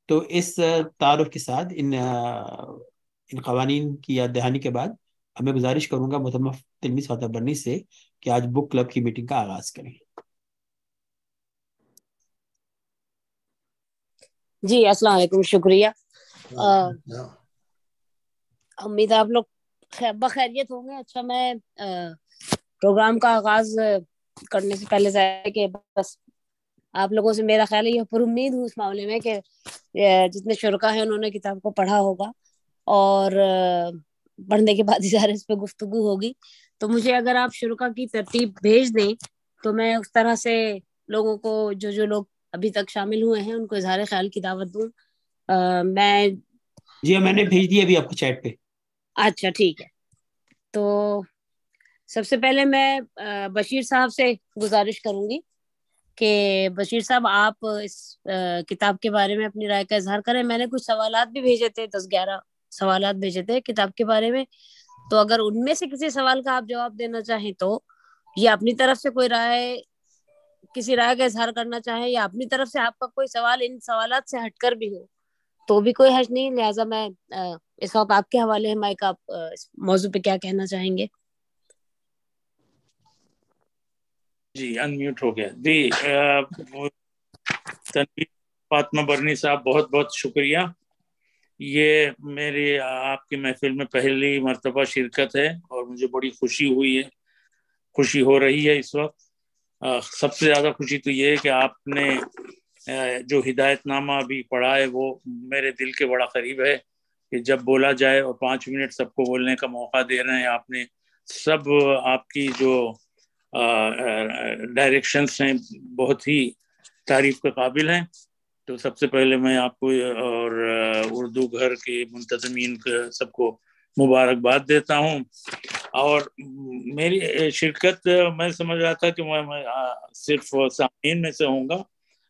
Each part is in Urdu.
تو اس تعارف کے ساتھ ان قوانین کی یاد دہانی کے بعد اب میں گزارش کروں گا محترمہ تلمیذ فاتح برنی سے کہ آج بک کلب کی میٹنگ کا آغاز کریں. جی السلام علیکم. شکریہ. امید آپ لوگ بخیریت ہوں گے. اچھا، میں پروگرام کا آغاز کرنے سے پہلے کہ بس آپ لوگوں سے میرا خیال ہے یہ پر امید ہوں اس معاملے میں کہ جتنے شرکا ہیں انہوں نے کتاب کو پڑھا ہوگا اور پڑھنے کے بعد ظاہر اس پہ گفتگو ہوگی. تو مجھے اگر آپ شرکا کی ترتیب بھیج دیں تو میں اس طرح سے لوگوں کو جو لوگ ابھی تک شامل ہوئے ہیں ان کو اظہار خیال کی دعوت دوں. میں جی میں نے بھیج دی ابھی آپ کو چیٹ پہ. اچھا ٹھیک ہے. تو سب سے پہلے میں بشیر صاحب سے گزارش کروں گی کہ بشیر صاحب آپ اس کتاب کے بارے میں اپنی رائے کا اظہار کریں. میں نے کچھ سوالات بھی بھیجے تھے، 10-11 سوالات بھیجے تھے کتاب کے بارے میں. تو اگر ان میں سے کسی سوال کا آپ جواب دینا چاہیں تو، یا اپنی طرف سے کوئی کسی رائے کا اظہار کرنا چاہیں، یا اپنی طرف سے آپ کا کوئی سوال ان سوالات سے ہٹ کر بھی ہو تو بھی کوئی حرج نہیں. لہٰذا میں اس وقت آپ کے حوالے ہے مائک. آپ اس موضوع پہ کیا کہنا چاہیں گے؟ جی انمیوٹ ہو گیا. جی تنویر فاطمہ برنی صاحب بہت بہت شکریہ. یہ میری آپ کی محفل میں پہلی مرتبہ شرکت ہے اور مجھے بڑی خوشی ہو رہی ہے اس وقت. سب سے زیادہ خوشی تو یہ ہے کہ آپ نے جو ہدایت نامہ ابھی پڑھا ہے وہ میرے دل کے بڑا قریب ہے کہ جب بولا جائے اور 5 منٹ سب کو بولنے کا موقع دے رہے ہیں آپ نے. سب آپ کی جو ڈائریکشنز ہیں بہت ہی تعریف کے قابل ہیں. تو سب سے پہلے میں آپ کو اور اردو گھر کے منتظمین سب کو مبارکباد دیتا ہوں. اور میری شرکت میں سمجھ رہا تھا کہ میں صرف سامعین میں سے ہوں گا.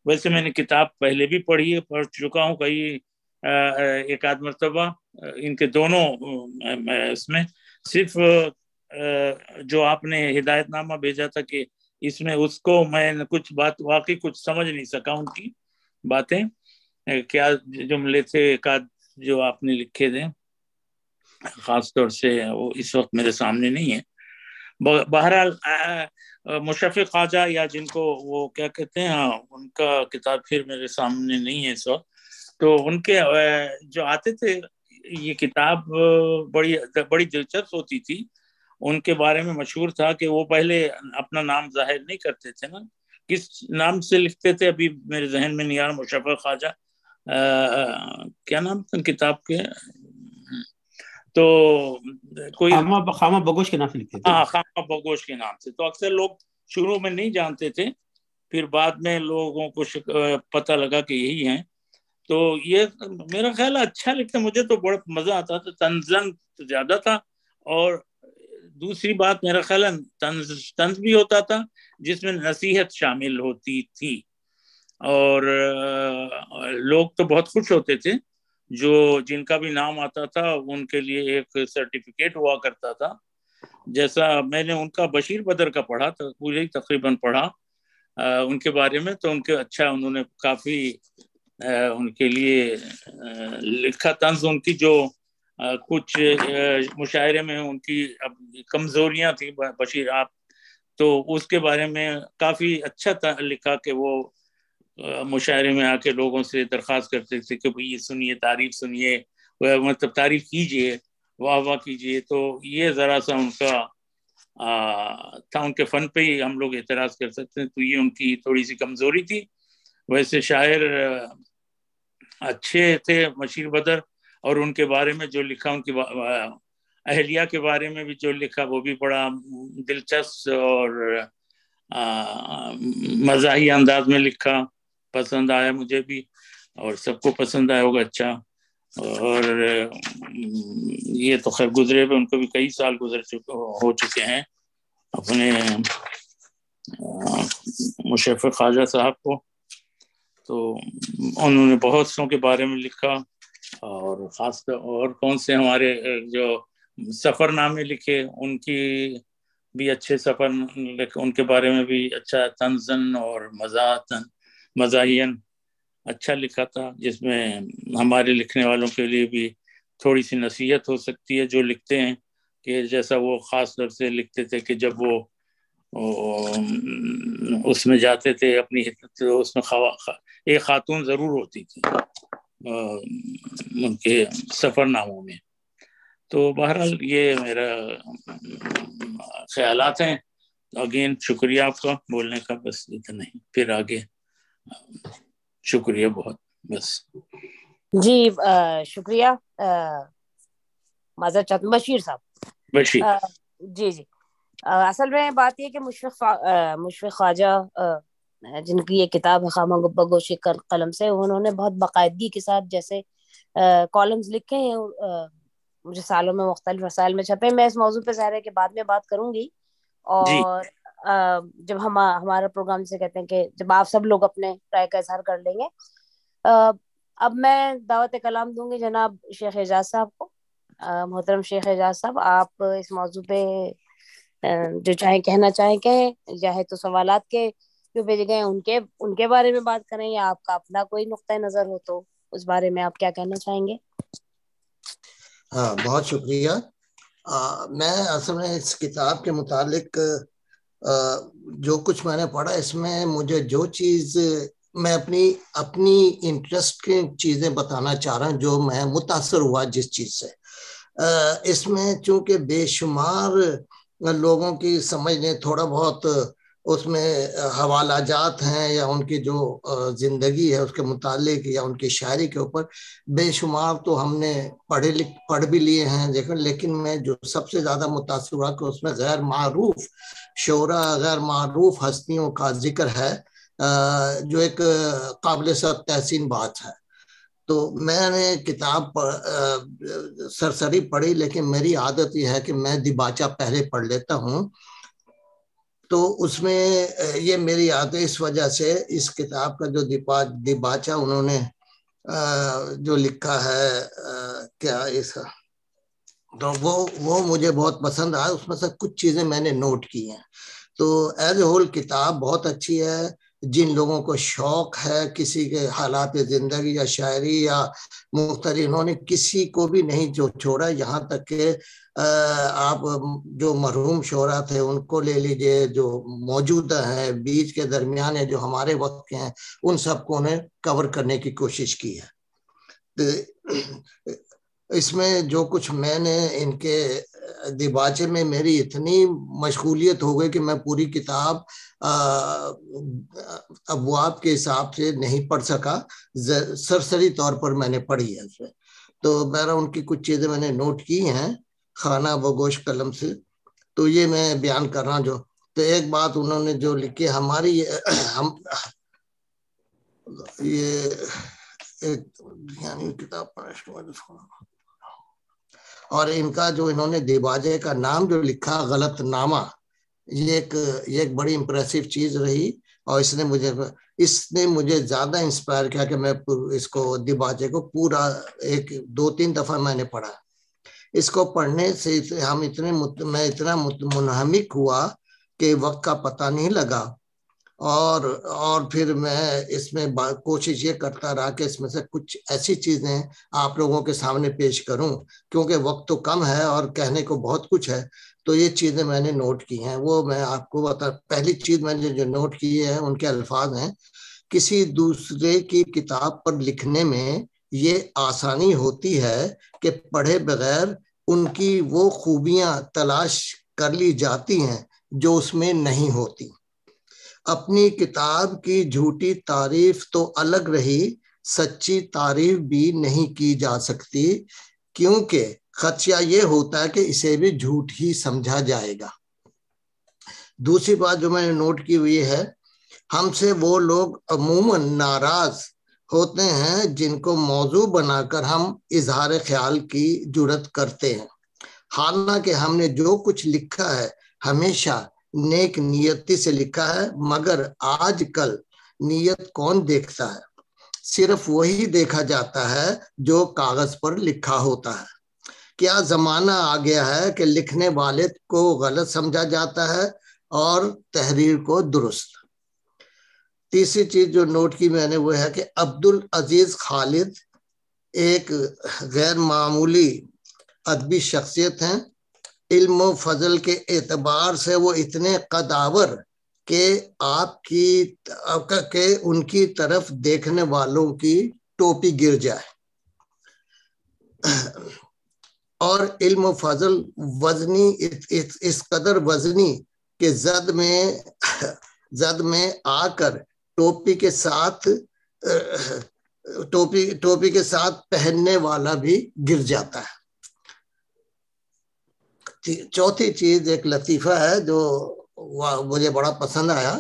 ویسے میں نے کتاب پہلے بھی پڑھ چکا ہوں کئی ایک آدھ مرتبہ ان کے دونوں اس میں. صرف جو آپ نے ہدایت نامہ بھیجا تھا کہ اس میں اس کو میں کچھ بات واقعی کچھ سمجھ نہیں سکا. ان کی باتیں کیا جملے تھے ایک آدھ جو آپ نے لکھے تھے خاص طور سے وہ اس وقت میرے سامنے نہیں ہے. بہرحال مشفق خواجہ یا جن کو وہ کیا کہتے ہیں ان کا کتاب پھر میرے سامنے نہیں ہے اس وقت. تو ان کے جو آتے تھے یہ کتاب بڑی دلچسپ ہوتی تھی. ان کے بارے میں مشہور تھا کہ وہ پہلے اپنا نام ظاہر نہیں کرتے تھے نا. کس نام سے لکھتے تھے ابھی میرے ذہن میں نہیں آ رہا. مشفق خواجہ کیا نام تھا کتاب کے؟ تو کوئی خامہ بگوش کے نام سے لکھتے تھے. خامہ بگوش کے نام سے. تو اکثر لوگ شروع میں نہیں جانتے تھے، پھر بعد میں لوگوں کو پتہ لگا کہ یہی ہیں. تو یہ میرا خیال اچھا لکھتا. مجھے تو بڑا مزہ آتا تھا. طنزاً زیادہ تھا اور دوسری بات میرا خیال طنز بھی ہوتا تھا جس میں نصیحت شامل ہوتی تھی. اور لوگ تو بہت خوش ہوتے تھے. جن کا بھی نام آتا تھا ان کے لیے ایک سرٹیفکیٹ ہوا کرتا تھا. جیسا میں نے ان کا بشیر بدر کا پڑھا تھا، پورے تقریباً پڑھا ان کے بارے میں. تو ان کے اچھا انہوں نے کافی ان کے لیے لکھا. طنز ان کی جو کچھ مشاعرے میں ان کی کمزوریاں تھیں بشیر آپ، تو اس کے بارے میں کافی اچھا لکھا کہ وہ مشاعرے میں آ کے لوگوں سے درخواست کرتے تھے کہ بھئی یہ سنیے، تعریف سنیے، مطلب تعریف کیجئے، واہ واہ کیجئے. تو یہ ذرا سا ان کا تھا. ان کے فن پہ ہی ہم لوگ اعتراض کر سکتے ہیں. تو یہ ان کی تھوڑی سی کمزوری تھی. ویسے شاعر اچھے تھے بشیر بدر، اور ان کے بارے میں جو لکھا، ان کی اہلیہ کے بارے میں بھی جو لکھا وہ بھی بڑا دلچسپ اور مزاحی انداز میں لکھا. پسند آیا مجھے بھی اور سب کو پسند آیا ہوگا. اچھا. اور یہ تو خیر گزرے ہوئے ان کو بھی کئی سال ہو چکے ہیں اپنے مشفق خواجہ صاحب کو. تو انہوں نے بہت سوں کے بارے میں لکھا اور خاص طور اور کون سے ہمارے جو سفر نامے لکھے ان کی بھی اچھے سفر، ان کے بارے میں بھی اچھا طنزاً اور مزاحین اچھا لکھا تھا، جس میں ہمارے لکھنے والوں کے لیے بھی تھوڑی سی نصیحت ہو سکتی ہے، جو لکھتے ہیں، کہ جیسا وہ خاص طور سے لکھتے تھے کہ جب وہ اس میں جاتے تھے اپنی اس میں ایک خاتون ضرور ہوتی تھی ان کے سفر ناموں میں. تو بہرحال یہ میرا خیالات ہیں. اگین شکریہ آپ کا بولنے کا، بس اتنا ہی، پھر آگے شکریہ بہت، بس. جی شکریہ معذرت چاہتا ہوں بشیر صاحب. بشیر جی جی اصل میں بات یہ کہ مشفق خواجہ جن کی یہ کتاب ہے خامہ بگوش قلم سے، انہوں نے بہت باقاعدگی کے ساتھ جیسے کالمز لکھے ہیں مجھے سالوں میں مختلف رسائل میں چھپے. میں اس موضوع پہ ظاہر ہے کہ بعد میں بات کروں گی، جی اور جب ہمارا پروگرام سے کہتے ہیں کہ جب آپ سب لوگ اپنے رائے کا اظہار کر لیں گے. اب میں دعوت کلام دوں گی جناب شیخ اعجاز صاحب کو. محترم شیخ اعجاز صاحب، آپ اس موضوع پہ جو چاہیں کہنا چاہیں کہیں، چاہے تو سوالات کے جو بھیجے گئے ان کے بارے میں بات کریں، یا آپ کا اپنا کوئی نقطۂ نظر ہو تو اس بارے میں آپ کیا کہنا چاہیں گے؟ ہاں، بہت شکریہ. میں اصل میں اس کتاب کے متعلق جو کچھ میں نے پڑھا، اس میں مجھے جو چیز میں اپنی انٹرسٹ کی چیزیں بتانا چاہ رہا ہوں، جو میں متاثر ہوا جس چیز سے. اس میں چونکہ بے شمار لوگوں کی سمجھ نے تھوڑا بہت اس میں حوالہ جات ہیں، یا ان کی جو زندگی ہے اس کے متعلق، یا ان کی شاعری کے اوپر بے شمار تو ہم نے پڑھ بھی لیے ہیں، لیکن میں جو سب سے زیادہ متاثر ہوا کہ اس میں غیر معروف شعراء، غیر معروف ہستیوں کا ذکر ہے، جو ایک قابل سب تحسین بات ہے. تو میں نے کتاب سرسری پڑھی، لیکن میری عادت یہ ہے کہ میں دیباچہ پہلے پڑھ لیتا ہوں. تو اس میں یہ میری عادت اس وجہ سے اس کتاب کا جو دیباچہ انہوں نے جو لکھا ہے کیا اس کا، تو وہ مجھے بہت پسند آیا. اس میں سے کچھ چیزیں میں نے نوٹ کی ہیں. تو ایز اے ہول کتاب بہت اچھی ہے. جن لوگوں کو شوق ہے کسی کے حالات زندگی یا شاعری یا مختلف، انہوں نے کسی کو بھی نہیں جو چھوڑا. یہاں تک کہ آپ جو مرحوم شعراء تھے ان کو لے لیجئے، جو موجودہ ہیں، بیچ کے درمیان جو ہمارے وقت کے ہیں، ان سب کو انہیں کور کرنے کی کوشش کی ہے. اس میں جو کچھ میں نے ان کے دیباچے میں میری اتنی مشغولیت ہو گئی کہ میں پوری کتاب ابواب کے حساب سے نہیں پڑھ سکا، سرسری طور پر میں نے پڑھی ہے اس میں. تو میرا ان کی کچھ چیزیں میں نے نوٹ کی ہیں خانہ بگوش قلم سے، تو یہ میں بیان کر رہا ہوں. جو تو ایک بات انہوں نے جو لکھی، ہماری یہ ایک کتاب اور ان کا جو انہوں نے دیباجے کا نام جو لکھا غلط نامہ، یہ ایک بڑی امپریسو چیز رہی. اور اس نے مجھے زیادہ انسپائر کیا کہ میں اس کو دیباجے کو پورا 2-3 دفعہ میں نے پڑھا. اس کو پڑھنے سے میں اتنا منہمک ہوا کہ وقت کا پتہ نہیں لگا. اور پھر میں اس میں کوشش یہ کرتا رہا کہ اس میں سے کچھ ایسی چیزیں آپ لوگوں کے سامنے پیش کروں، کیونکہ وقت تو کم ہے اور کہنے کو بہت کچھ ہے. تو یہ چیزیں میں نے نوٹ کی ہیں، وہ میں آپ کو پہلی چیز میں نے جو نوٹ کی ہے ان کے الفاظ ہیں: کسی دوسرے کی کتاب پر لکھنے میں یہ آسانی ہوتی ہے کہ پڑھے بغیر ان کی وہ خوبیاں تلاش کر لی جاتی ہیں جو اس میں نہیں ہوتی. اپنی کتاب کی جھوٹی تعریف تو الگ رہی، سچی تعریف بھی نہیں کی جا سکتی، کیونکہ خدشہ یہ ہوتا ہے کہ اسے بھی جھوٹ ہی سمجھا جائے گا. دوسری بات جو میں نے نوٹ کی ہوئی ہے، ہم سے وہ لوگ عموماً ناراض ہوتے ہیں جن کو موضوع بنا کر ہم اظہار خیال کی جرات کرتے ہیں، حالانکہ ہم نے جو کچھ لکھا ہے ہمیشہ نیک نیتی سے لکھا ہے. مگر آج کل نیت کون دیکھتا ہے؟ صرف وہی دیکھا جاتا ہے جو کاغذ پر لکھا ہوتا ہے. کیا زمانہ آ گیا ہے کہ لکھنے والے کو غلط سمجھا جاتا ہے اور تحریر کو درست. تیسری چیز جو نوٹ کی میں نے وہ ہے کہ عبدالعزیز خالد ایک غیر معمولی ادبی شخصیت ہیں. علم و فضل کے اعتبار سے وہ اتنے قداور کہ ان کی طرف دیکھنے والوں کی ٹوپی گر جائے. اور علم و فضل وزنی، اس قدر وزنی کہ زد میں آ کر ٹوپی کے ساتھ پہننے والا بھی گر جاتا ہے. چوتھی چیز ایک لطیفہ ہے جو مجھے بڑا پسند آیا.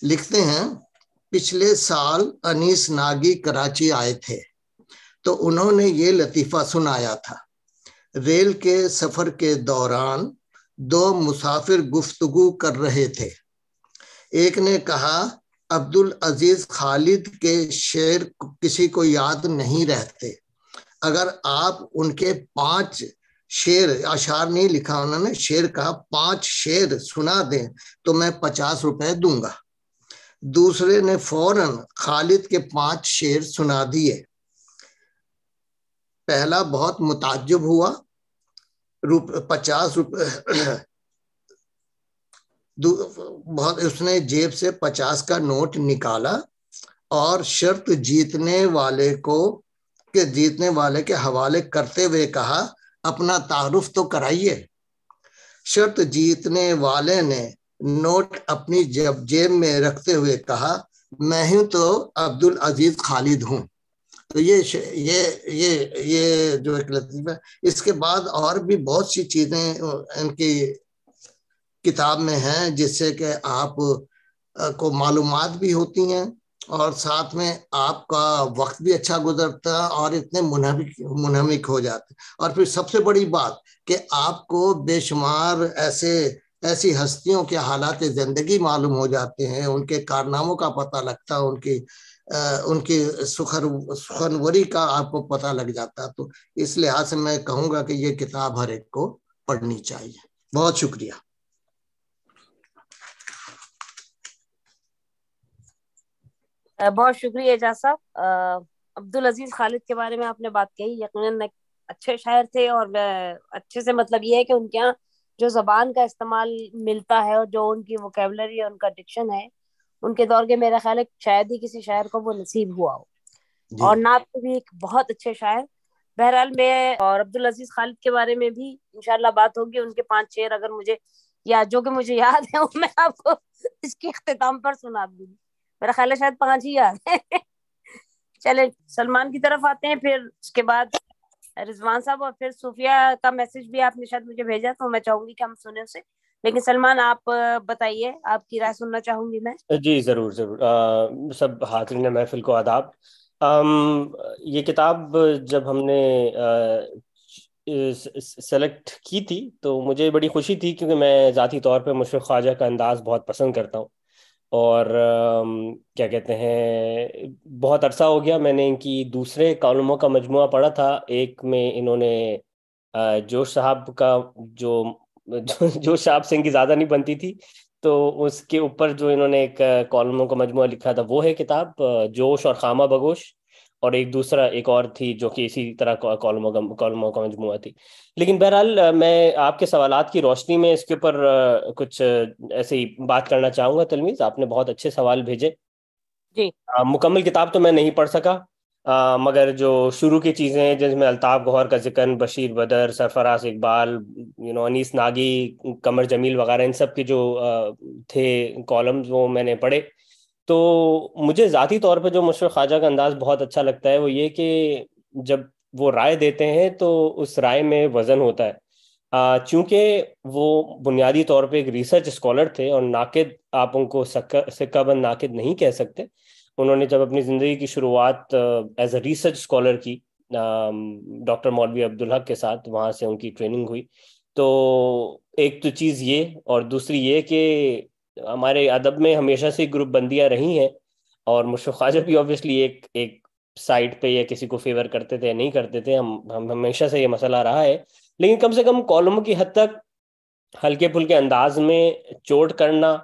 لکھتے ہیں پچھلے سال انیس ناگی کراچی آئے تھے تو انہوں نے یہ لطیفہ سنایا تھا. ریل کے سفر کے دوران دو مسافر گفتگو کر رہے تھے. ایک نے کہا عبدالعزیز خالد کے شعر کسی کو یاد نہیں رہتے، اگر آپ ان کے 5 شعر، اشعار نہیں لکھا انہوں نے، شعر کہا، 5 شعر سنا دیں تو میں 50 روپے دوں گا. دوسرے نے فوراً خالد کے 5 شعر سنا دیے. پہلا بہت متعجب ہوا، 50 روپے اس نے جیب سے 50 کا نوٹ نکالا اور شرط جیتنے والے کے حوالے کرتے ہوئے کہا اپنا تعارف تو کرائیے. شرط جیتنے والے نے نوٹ اپنی جیب میں رکھتے ہوئے کہا میں ہی تو عبدالعزیز خالد ہوں. تو یہ جو ایک لطیفہ. اس کے بعد اور بھی بہت سی چیزیں ان کی کتاب میں ہیں جس سے کہ آپ کو معلومات بھی ہوتی ہیں اور ساتھ میں آپ کا وقت بھی اچھا گزرتا اور اتنے منہمک ہو جاتے. اور پھر سب سے بڑی بات کہ آپ کو بے شمار ایسی ہستیوں کے حالات زندگی معلوم ہو جاتے ہیں، ان کے کارناموں کا پتہ لگتا ہے، ان کی سخنوری کا آپ کو پتہ لگ جاتا. تو اس لحاظ سے میں کہوں گا کہ یہ کتاب ہر ایک کو پڑھنی چاہیے. بہت شکریہ. بہت شکریہ اعجاز صاحب. عبدالعزیز خالد کے بارے میں آپ نے بات کہی، یقیناً اچھے شاعر تھے، اور اچھے سے مطلب یہ ہے کہ ان کے یہاں جو زبان کا استعمال ملتا ہے اور جو ان کی ووکیبلری ہے، ان کا ڈکشن ہے، ان کے دور کے میرا خیال ہے شاید ہی کسی شاعر کو وہ نصیب ہوا ہو. اور نعت کے بھی ایک بہت اچھے شاعر. بہرحال میں اور عبدالعزیز خالد کے بارے میں بھی انشاءاللہ بات ہوگی. ان کے 5 شعر اگر مجھے جو کہ مجھے یاد ہے وہ میں آپ کو اس کے اختتام پر سنا دوں گی. میرا خیال ہے شاید 5 ہی یاد ہے. چلے سلمان کی طرف آتے ہیں، پھر اس کے بعد رضوان صاحب، اور پھر صوفیہ کا میسج بھی آپ نے شاید مجھے بھیجا تو میں چاہوں گی کہ ہم سنیں اسے. لیکن سلمان آپ بتائیے، آپ کی رائے سننا چاہوں گی میں. جی ضرور ضرور. سب حاضرین محفل کو آداب. یہ کتاب جب ہم نے سلیکٹ کی تھی تو مجھے بڑی خوشی تھی، کیونکہ میں ذاتی طور پہ مشفق خواجہ کا انداز بہت پسند کرتا ہوں. اور کیا کہتے ہیں، بہت عرصہ ہو گیا میں نے ان کی دوسرے کالموں کا مجموعہ پڑھا تھا. ایک میں انہوں نے جوش صاحب کا جو صاحب سے ان کی زیادہ نہیں بنتی تھی، تو اس کے اوپر جو انہوں نے ایک کالموں کا مجموعہ لکھا تھا وہ ہے کتاب جوش اور خامہ بگوش. اور ایک اور تھی جو کہ اسی طرح کالموں کا مجموعہ تھی. لیکن بہرحال میں آپ کے سوالات کی روشنی میں اس کے اوپر کچھ ایسے ہی بات کرنا چاہوں گا. تلمیذ، آپ نے بہت اچھے سوال بھیجے. جی مکمل کتاب تو میں نہیں پڑھ سکا، مگر جو شروع کی چیزیں ہیں جس میں الطاف گوہر کا ذکر، بشیر بدر، سرفراز اقبال، انیس ناگی، قمر جمیل وغیرہ، ان سب کے جو تھے کالمز وہ میں نے پڑھے. تو مجھے ذاتی طور پہ جو مشفق خواجہ کا انداز بہت اچھا لگتا ہے وہ یہ کہ جب وہ رائے دیتے ہیں تو اس رائے میں وزن ہوتا ہے. چونکہ وہ بنیادی طور پہ ایک ریسرچ اسکالر تھے اور ناقد آپ ان کو سکہ بند ناقد نہیں کہہ سکتے. انہوں نے جب اپنی زندگی کی شروعات ایز اے ریسرچ اسکالر کی ڈاکٹر مولوی عبدالحق کے ساتھ، وہاں سے ان کی ٹریننگ ہوئی. تو ایک تو چیز یہ، اور دوسری یہ کہ ہمارے ادب میں ہمیشہ سے گروپ بندیاں رہی ہیں، اور مشفق خواجہ بھی اوبیسلی ایک سائٹ پہ یا کسی کو فیور کرتے تھے یا نہیں کرتے تھے. ہم ہمیشہ سے یہ مسئلہ رہا ہے. لیکن کم سے کم کالم کی حد تک ہلکے پھلکے انداز میں چوٹ کرنا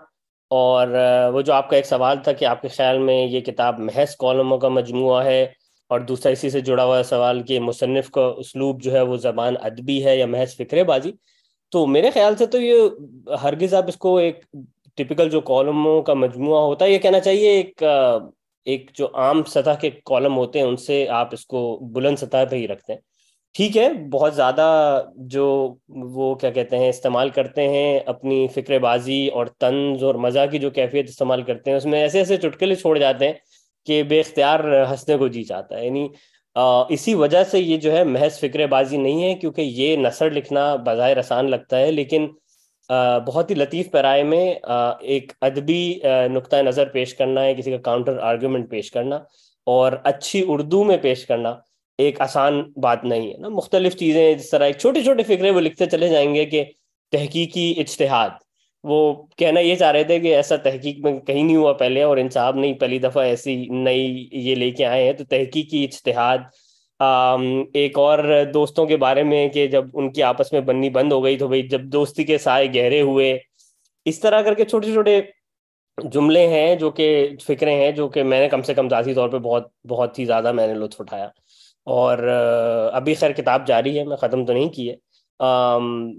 اور وہ جو آپ کا ایک سوال تھا کہ آپ کے خیال میں یہ کتاب محض کالموں کا مجموعہ ہے، اور دوسرا اسی سے جڑا ہوا سوال کہ مصنف کا اسلوب جو ہے وہ زبان ادبی ہے یا محض فکرے بازی، تو میرے خیال سے تو یہ ہرگز آپ اس کو ایک ٹپیکل جو کالموں کا مجموعہ ہوتا ہے یہ کہنا چاہیے، ایک جو عام سطح کے کالم ہوتے ہیں ان سے آپ اس کو بلند سطح پہ ہی رکھتے ہیں. ٹھیک ہے، بہت زیادہ جو وہ کیا کہتے ہیں استعمال کرتے ہیں اپنی فکر بازی اور طنز اور مزاح کی جو کیفیت استعمال کرتے ہیں، اس میں ایسے ایسے چٹکلے چھوڑ جاتے ہیں کہ بے اختیار ہنسنے کو جی چاہتا ہے. یعنی اسی وجہ سے یہ جو ہے محض فکر بازی نہیں ہے، کیونکہ یہ نثر لکھنا بظاہر آسان لگتا ہے لیکن بہت ہی لطیف پیرائے میں ایک ادبی نقطہ نظر پیش کرنا ہے، کسی کا کاؤنٹر آرگومنٹ پیش کرنا اور اچھی اردو میں پیش کرنا ایک آسان بات نہیں ہے نا. مختلف چیزیں جس طرح ایک چھوٹے چھوٹے فکرے وہ لکھتے چلے جائیں گے کہ تحقیقی اجتہاد، وہ کہنا یہ چاہ رہے تھے کہ ایسا تحقیق میں کہیں نہیں ہوا پہلے، اور ان صاحب نہیں پہلی دفعہ ایسی نئی یہ لے کے آئے ہیں، تو تحقیقی اجتہاد. ایک اور دوستوں کے بارے میں کہ جب ان کی آپس میں بننی بند ہو گئی تو بھئی جب دوستی کے سائے گہرے ہوئے، اس طرح کر کے چھوٹے چھوٹے جملے ہیں جو کہ فکرے ہیں جو کہ میں نے کم سے کم ذاتی طور پہ بہت بہت ہی زیادہ میں نے لطف اٹھایا. اور ابھی خیر کتاب جاری ہے، میں ختم تو نہیں کی ہے.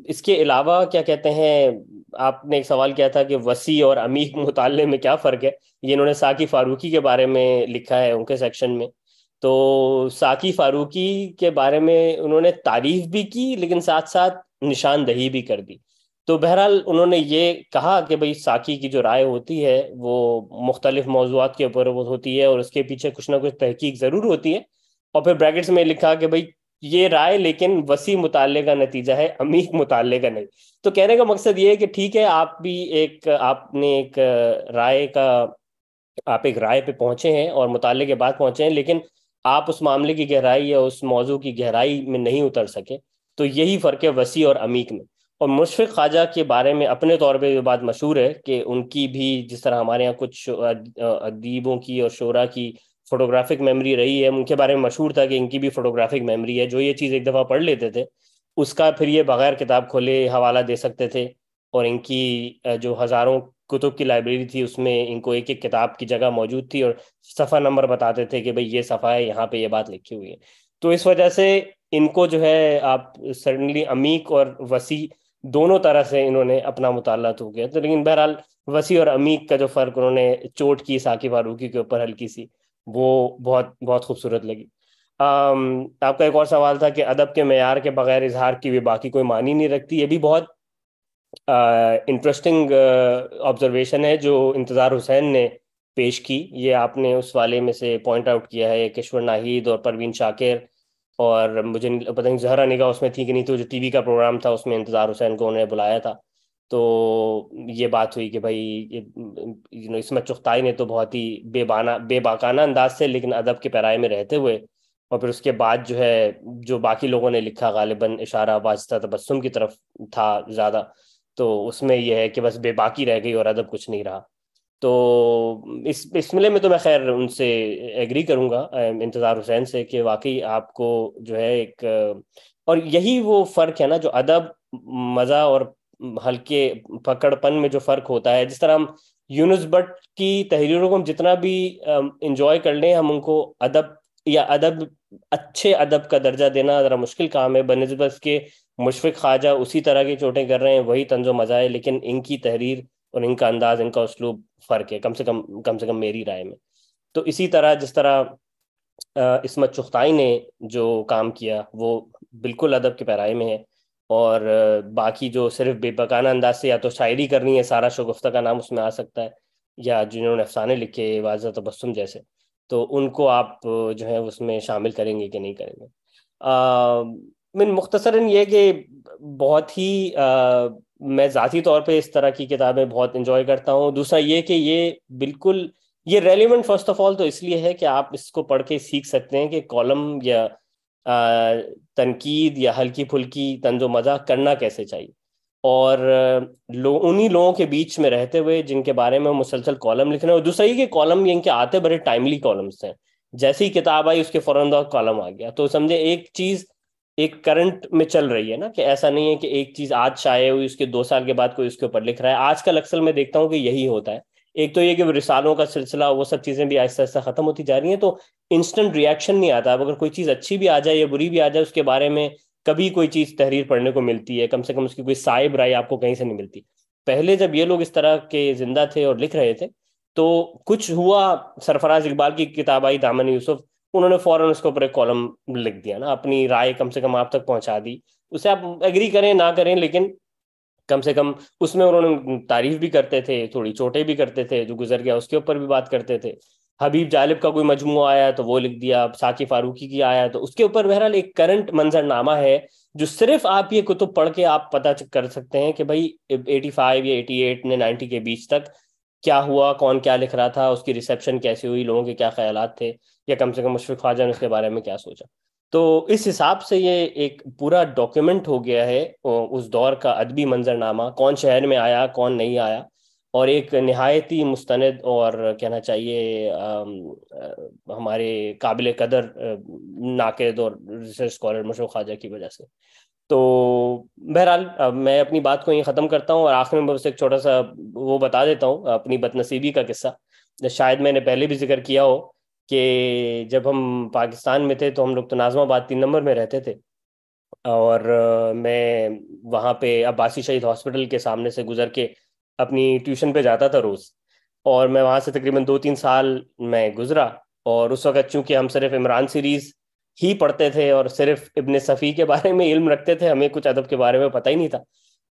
اس کے علاوہ کیا کہتے ہیں، آپ نے ایک سوال کیا تھا کہ وسیع اور عمیق مطالعے میں کیا فرق ہے. یہ انہوں نے ساقی فاروقی کے بارے میں لکھا ہے ان کے سیکشن میں. تو ساقی فاروقی کے بارے میں انہوں نے تعریف بھی کی لیکن ساتھ ساتھ نشاندہی بھی کر دی. تو بہرحال انہوں نے یہ کہا کہ بھئی ساقی کی جو رائے ہوتی ہے وہ مختلف موضوعات کے اوپر ہوتی ہے اور اس کے پیچھے کچھ نہ کچھ تحقیق ضرور ہوتی ہے. اور پھر بریکٹس میں لکھا کہ بھئی یہ رائے لیکن وسیع مطالعے کا نتیجہ ہے، عمیق مطالعے کا نہیں. تو کہنے کا مقصد یہ ہے کہ ٹھیک ہے آپ نے ایک رائے پہ پہنچے ہیں اور مطالعے کے بعد پہنچے ہیں، لیکن آپ اس معاملے کی گہرائی یا اس موضوع کی گہرائی میں نہیں اتر سکے. تو یہی فرق ہے وسیع اور عمیق میں. اور مشفق خواجہ کے بارے میں اپنے طور پہ یہ بات مشہور ہے کہ ان کی بھی جس طرح ہمارے یہاں کچھ ادیبوں کی اور شعراء کی فوٹوگرافک میموری رہی ہے، ان کے بارے میں مشہور تھا کہ ان کی بھی فوٹوگرافک میموری ہے. جو یہ چیز ایک دفعہ پڑھ لیتے تھے اس کا پھر یہ بغیر کتاب کھولے حوالہ دے سکتے تھے، اور ان کی جو ہزاروں کتب کی لائبریری تھی اس میں ان کو ایک ایک کتاب کی جگہ موجود تھی، اور صفحہ نمبر بتاتے تھے کہ بھئی یہ صفحہ ہے، یہاں پہ یہ بات لکھی ہوئی ہے. تو اس وجہ سے ان کو جو ہے آپ سڈنلی عمیق اور وسیع دونوں طرح سے انہوں نے اپنا مطالعہ تو کیا. تو لیکن بہرحال وسیع اور عمیق کا جو فرق انہوں نے چوٹ کی ساقی فاروقی کے اوپر ہلکی سی، وہ بہت بہت خوبصورت لگی. آپ کا ایک اور سوال تھا کہ ادب کے معیار کے بغیر اظہار کی بھی باقی کوئی معنی نہیں رکھتی. یہ بھی بہت انٹرسٹنگ آبزرویشن ہے جو انتظار حسین نے پیش کی. یہ آپ نے اس والے میں سے پوائنٹ آؤٹ کیا ہے، کشور ناہید اور پروین شاکر، اور مجھے پتہ نہیں زہرا نگاہ اس میں تھی کہ نہیں، تو جو ٹی وی کا پروگرام تھا اس میں انتظار حسین کو انہوں نے بلایا تھا. تو یہ بات ہوئی کہ بھائی عصمت چغتائی نے تو بہت ہی بے باکانہ انداز سے لیکن ادب کے پیرائے میں رہتے ہوئے، اور پھر اس کے بعد جو ہے جو باقی لوگوں نے لکھا غالباً اشارہ واسطہ تبسم کی طرف تھا زیادہ، تو اس میں یہ ہے کہ بس بے باکی رہ گئی اور ادب کچھ نہیں رہا. تو اس ملے میں تو میں خیر ان سے ایگری کروں گا انتظار حسین سے کہ واقعی آپ کو جو ہے ایک، اور یہی وہ فرق ہے نا جو ادب مزہ اور ہلکے پکڑ پن میں جو فرق ہوتا ہے. جس طرح ہم یونس بٹ کی تحریروں کو ہم جتنا بھی انجوائے کر لیں، ہم ان کو ادب اچھے ادب کا درجہ دینا ذرا مشکل کام ہے بنسبت کے مشفق خواجہ اسی طرح کی چوٹیں کر رہے ہیں، وہی طنز و مزہ ہے، لیکن ان کی تحریر اور ان کا انداز، ان کا اسلوب فرق ہے، کم سے کم میری رائے میں. تو اسی طرح جس طرح عصمت چغتائی نے جو کام کیا وہ بالکل ادب کے پیرائے میں ہے، اور باقی جو صرف بے بکانہ انداز سے یا تو شاعری کرنی ہے، سارا شگفتہ کا نام اس میں آ سکتا ہے، یا جنہوں نے افسانے لکھے واضح تبسم جیسے، تو ان کو آپ جو ہے اس میں شامل کریں گے کہ نہیں کریں گے. من مختصراً یہ کہ بہت ہی میں ذاتی طور پہ اس طرح کی کتابیں بہت انجوائے کرتا ہوں. دوسرا یہ کہ یہ بالکل یہ ریلیونٹ فرسٹ آف آل تو اس لیے ہے کہ آپ اس کو پڑھ کے سیکھ سکتے ہیں کہ کالم یا تنقید یا ہلکی پھلکی طنز و مزاح کرنا کیسے چاہیے، اور انہی لوگوں کے بیچ میں رہتے ہوئے جن کے بارے میں مسلسل کالم لکھنا. اور دوسرا یہ کہ کالم ان کے آتے بڑے ٹائملی کالمس ہیں، جیسے ہی کتاب آئی اس کے فوراً کالم آ گیا. تو سمجھے ایک چیز ایک کرنٹ میں چل رہی ہے نا, کہ ایسا نہیں ہے کہ ایک چیز آج شائع ہوئی اس کے 2 سال کے بعد کوئی اس کے اوپر لکھ رہا ہے. آج کل اکثر میں دیکھتا ہوں کہ یہی ہوتا ہے. ایک تو یہ کہ رسالوں کا سلسلہ وہ سب چیزیں بھی آہستہ آہستہ ختم ہوتی جا رہی ہیں, تو انسٹنٹ ریئیکشن نہیں آتا. اب اگر کوئی چیز اچھی بھی آ جائے یا بری بھی آ جائے, اس کے بارے میں کبھی کوئی چیز تحریر پڑھنے کو ملتی ہے, کم سے کم اس کی کوئی صائب رائے آپ کو کہیں سے نہیں ملتی. پہلے جب یہ لوگ اس طرح کے زندہ تھے اور لکھ رہے تھے تو کچھ ہوا, سرفراز اقبال کی کتاب آئی دامن یوسف, انہوں نے فوراً اس کے اوپر ایک کالم لکھ دیا نا, اپنی رائے کم سے کم آپ تک پہنچا دی. اسے آپ ایگری کریں نہ کریں, لیکن کم سے کم اس میں انہوں نے تعریف بھی کرتے تھے, تھوڑی چوٹیں بھی کرتے تھے, جو گزر گیا اس کے اوپر بھی بات کرتے تھے. حبیب جالب کا کوئی مجموعہ آیا تو وہ لکھ دیا, ساقی فاروقی کی آیا تو اس کے اوپر. بہرحال ایک کرنٹ منظر نامہ ہے جو صرف آپ یہ کتب پڑھ کے آپ پتہ کر سکتے ہیں کہ بھائی 85 یا 88 نے 90 کے بیچ تک کیا ہوا, کون کیا لکھ رہا تھا, اس کی ریسیپشن کیسی ہوئی, لوگوں کے کیا خیالات تھے, یا کم سے کم مشفق خواجہ نے اس کے بارے میں کیا سوچا. تو اس حساب سے یہ ایک پورا ڈاکیومنٹ ہو گیا ہے اس دور کا ادبی منظر نامہ, کون شہر میں آیا کون نہیں آیا, اور ایک نہایت ہی مستند اور کہنا چاہیے ہمارے قابل قدر ناقد اور ریسرچ اسکالر مشفق خواجہ کی وجہ سے. تو بہرحال میں اپنی بات کو یہیں ختم کرتا ہوں, اور آخر میں بس ایک چھوٹا سا وہ بتا دیتا ہوں اپنی بدنصیبی کا قصہ. شاید میں نے پہلے بھی ذکر کیا ہو کہ جب ہم پاکستان میں تھے تو ہم لوگ تو ناظم آباد 3 نمبر میں رہتے تھے, اور میں وہاں پہ عباسی شہید ہاسپٹل کے سامنے سے گزر کے اپنی ٹیوشن پہ جاتا تھا روز, اور میں وہاں سے تقریباً 2-3 سال میں گزرا. اور اس وقت چونکہ ہم صرف عمران سیریز ہی پڑھتے تھے اور صرف ابن صفی کے بارے میں علم رکھتے تھے, ہمیں کچھ ادب کے بارے میں پتہ ہی نہیں تھا.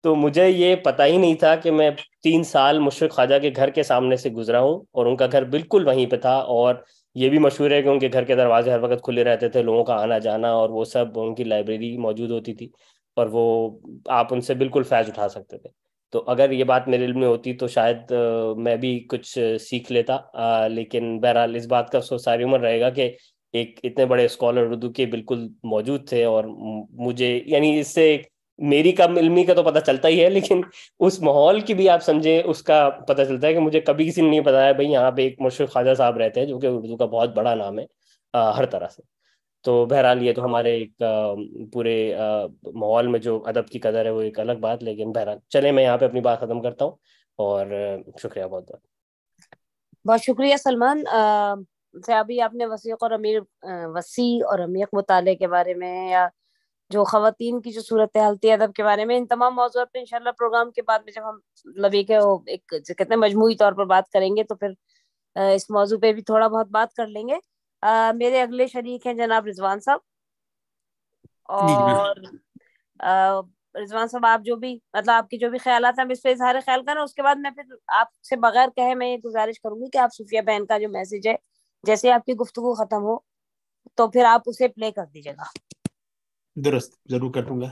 تو مجھے یہ پتہ ہی نہیں تھا کہ میں 3 سال مشفق خواجہ کے گھر کے سامنے سے گزرا ہوں, اور ان کا گھر بالکل وہیں پہ تھا. اور یہ بھی مشہور ہے کہ ان کے گھر کے دروازے ہر وقت کھلے رہتے تھے, لوگوں کا آنا جانا, اور وہ سب ان کی لائبریری موجود ہوتی تھی, اور وہ آپ ان سے بالکل فیض اٹھا سکتے تھے. تو اگر یہ بات میرے علم میں ہوتی تو شاید میں بھی کچھ سیکھ لیتا, لیکن بہرحال اس بات کا افسوس ساری عمر رہے گا کہ ایک اتنے بڑے اسکالر اردو کے بالکل موجود تھے, اور مجھے یعنی اس سے میری کم علمی کا تو پتہ چلتا ہی ہے, لیکن اس ماحول کی بھی آپ سمجھیں اس کا پتہ چلتا ہے کہ مجھے کبھی کسی نے نہیں بتایا بھائی یہاں پہ ایک مشفق خواجہ صاحب رہتے ہیں, جو کہ اردو کا بہت بڑا نام ہے ہر طرح سے. تو بہرحال یہ تو ہمارے ایک پورے ماحول میں جو ادب کی قدر ہے وہ ایک الگ بات, لیکن بہرحال چلیں میں یہاں پہ اپنی بات ختم کرتا ہوں, اور شکریہ بہت بہت. بہت شکریہ سلمان. ابھی آپ نے وسیع اور عمیق مطالعے کے بارے میں, یا جو خواتین کی جو صورتحال تھی ادب کے بارے میں, ان تمام موضوعات پہ انشاءاللہ پروگرام کے بعد میں جب ہم مطلب ایک کہتے ہیں مجموعی طور پر بات کریں گے تو پھر اس موضوع پہ بھی تھوڑا بہت بات کر لیں گے. میرے اگلے شریک ہیں جناب رضوان صاحب, اور رضوان صاحب آپ جو بھی مطلب آپ کی جو بھی خیالات ہیں اس پہ اظہار خیال کریں. اس کے بعد میں پھر آپ سے بغیر کہے میں یہ گزارش کروں گی کہ آپ صوفیہ بہن کا جو میسج ہے جیسے آپ کی گفتگو ختم ہو تو پھر آپ اسے پلے کر دیجیے گا. درست, ضرور کر دوں گا.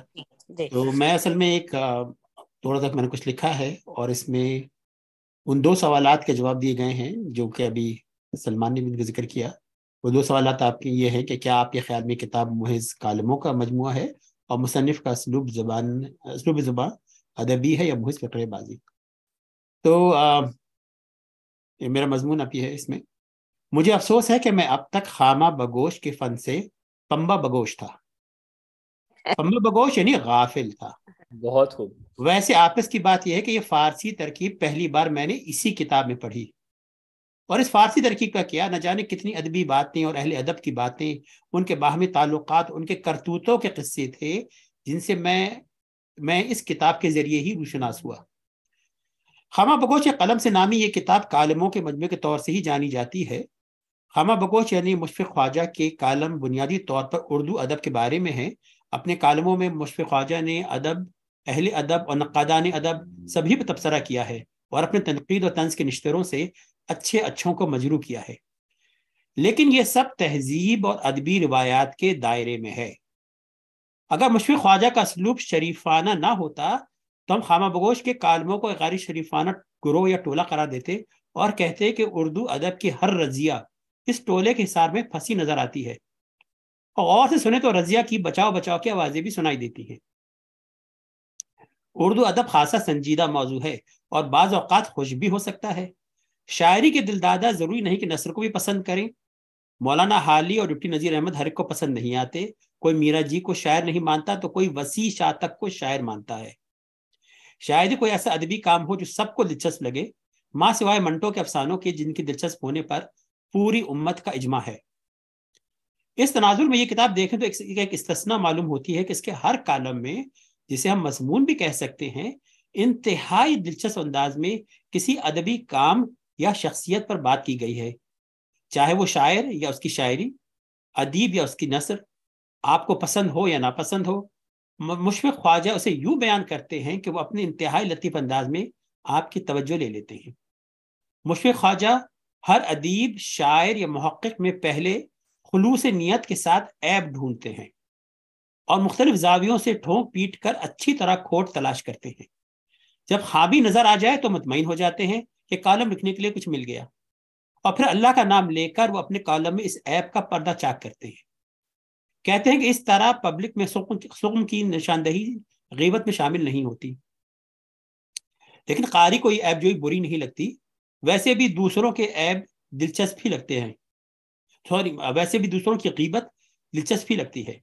تو میں اصل میں ایک تھوڑا سا میں نے کچھ لکھا ہے, اور اس میں ان 2 سوالات کے جواب دیے گئے ہیں جو کہ ابھی سلمان نے بھی ذکر کیا. وہ 2 سوالات آپ کے یہ ہیں کہ کیا آپ کے خیال میں کتاب محض کالموں کا مجموعہ ہے, اور مصنف کا اسلوب زبان ادبی ہے, یا محض فقرے بازی. تو یہ میرا مضمون اب یہ ہے. اس میں مجھے افسوس ہے کہ میں اب تک خامہ بگوش کے فن سے پمبا بگوش تھا. پمبا بگوش یعنی غافل تھا. بہت خوب. ویسے آپس کی بات یہ ہے کہ یہ فارسی ترکیب پہلی بار میں نے اسی کتاب میں پڑھی, اور اس فارسی ترکیب کا کیا نہ جانے کتنی ادبی باتیں اور اہل ادب کی باتیں, ان کے باہمی تعلقات, ان کے کرتوتوں کے قصے تھے جن سے میں اس کتاب کے ذریعے ہی روشناس ہوا. خامہ بگوش قلم سے نامی یہ کتاب کالموں کے مجموعے کے طور سے ہی جانی جاتی ہے. خامہ بگوش یعنی مشفق خواجہ کے کالم بنیادی طور پر اردو ادب کے بارے میں ہیں. اپنے کالموں میں مشفق خواجہ نے ادب, اہل ادب اور نقادان ادب سبھی پر تبصرہ کیا ہے, اور اپنے تنقید اور طنز کے نشتروں سے اچھوں کو مجروح کیا ہے. لیکن یہ سب تہذیب اور ادبی روایات کے دائرے میں ہے. اگر مشفق خواجہ کا اسلوب شریفانہ نہ ہوتا تو ہم خامہ بگوش کے کالموں کو غیر شریفانہ گروہ یا ٹولہ قرار دیتے, اور کہتے کہ اردو ادب کی ہر رضیہ اس ٹولے کے حصار میں پھنسی نظر آتی ہے. اور غور سے سنے تو رضیہ کی بچاؤ کی آوازیں بھی سنائی دیتی ہیں. اردو ادب خاصا سنجیدہ موضوع ہے, اور بعض اوقات خوش بھی ہو سکتا ہے. شاعری کے دلدادہ ضروری نہیں کہ نثر کو بھی پسند کریں. مولانا حالی اور ڈپٹی نذیر احمد ہر ایک کو پسند نہیں آتے, کوئی میرا جی کو شاعر نہیں مانتا تو کوئی وسیع شاطق کو شاعر مانتا ہے۔ شاید ہی کوئی ایسا ادبی کام ہو جو سب کو دلچسپ لگے، ماں سوائے منٹو کے افسانوں کے، جن کی دلچسپ ہونے پر پوری امت کا اجماع ہے۔ اس تناظر میں یہ کتاب دیکھیں تو ایک استثناء معلوم ہوتی ہے کہ اس کے ہر کالم میں، جسے ہم مضمون بھی کہہ سکتے ہیں، انتہائی دلچسپ انداز میں کسی ادبی کام یا شخصیت پر بات کی گئی ہے، چاہے وہ شاعر یا اس کی شاعری، ادیب یا اس کی نثر، آپ کو پسند ہو یا ناپسند ہو۔ مشفق خواجہ اسے یوں بیان کرتے ہیں کہ وہ اپنے انتہائی لطیف انداز میں آپ کی توجہ لے لیتے ہیں۔ مشفق خواجہ ہر ادیب، شاعر یا محقق میں پہلے خلوص نیت کے ساتھ عیب ڈھونڈتے ہیں اور مختلف زاویوں سے ٹھونک پیٹ کر اچھی طرح کھوٹ تلاش کرتے ہیں۔ جب خامی نظر آ جائے تو مطمئن ہو جاتے ہیں کہ کالم لکھنے کے لیے کچھ مل گیا، اور پھر اللہ کا نام لے کر وہ اپنے کالم میں اس عیب کا پردہ چاک کرتے ہیں۔ کہتے ہیں کہ اس طرح پبلک میں سقم کی نشاندہی غیبت میں شامل نہیں ہوتی، لیکن قاری کو یہ عیب جوئی بری نہیں لگتی، ویسے بھی دوسروں کے عیب دلچسپ ہی لگتے ہیں، ویسے بھی دوسروں کی غیبت دلچسپی لگتی ہے۔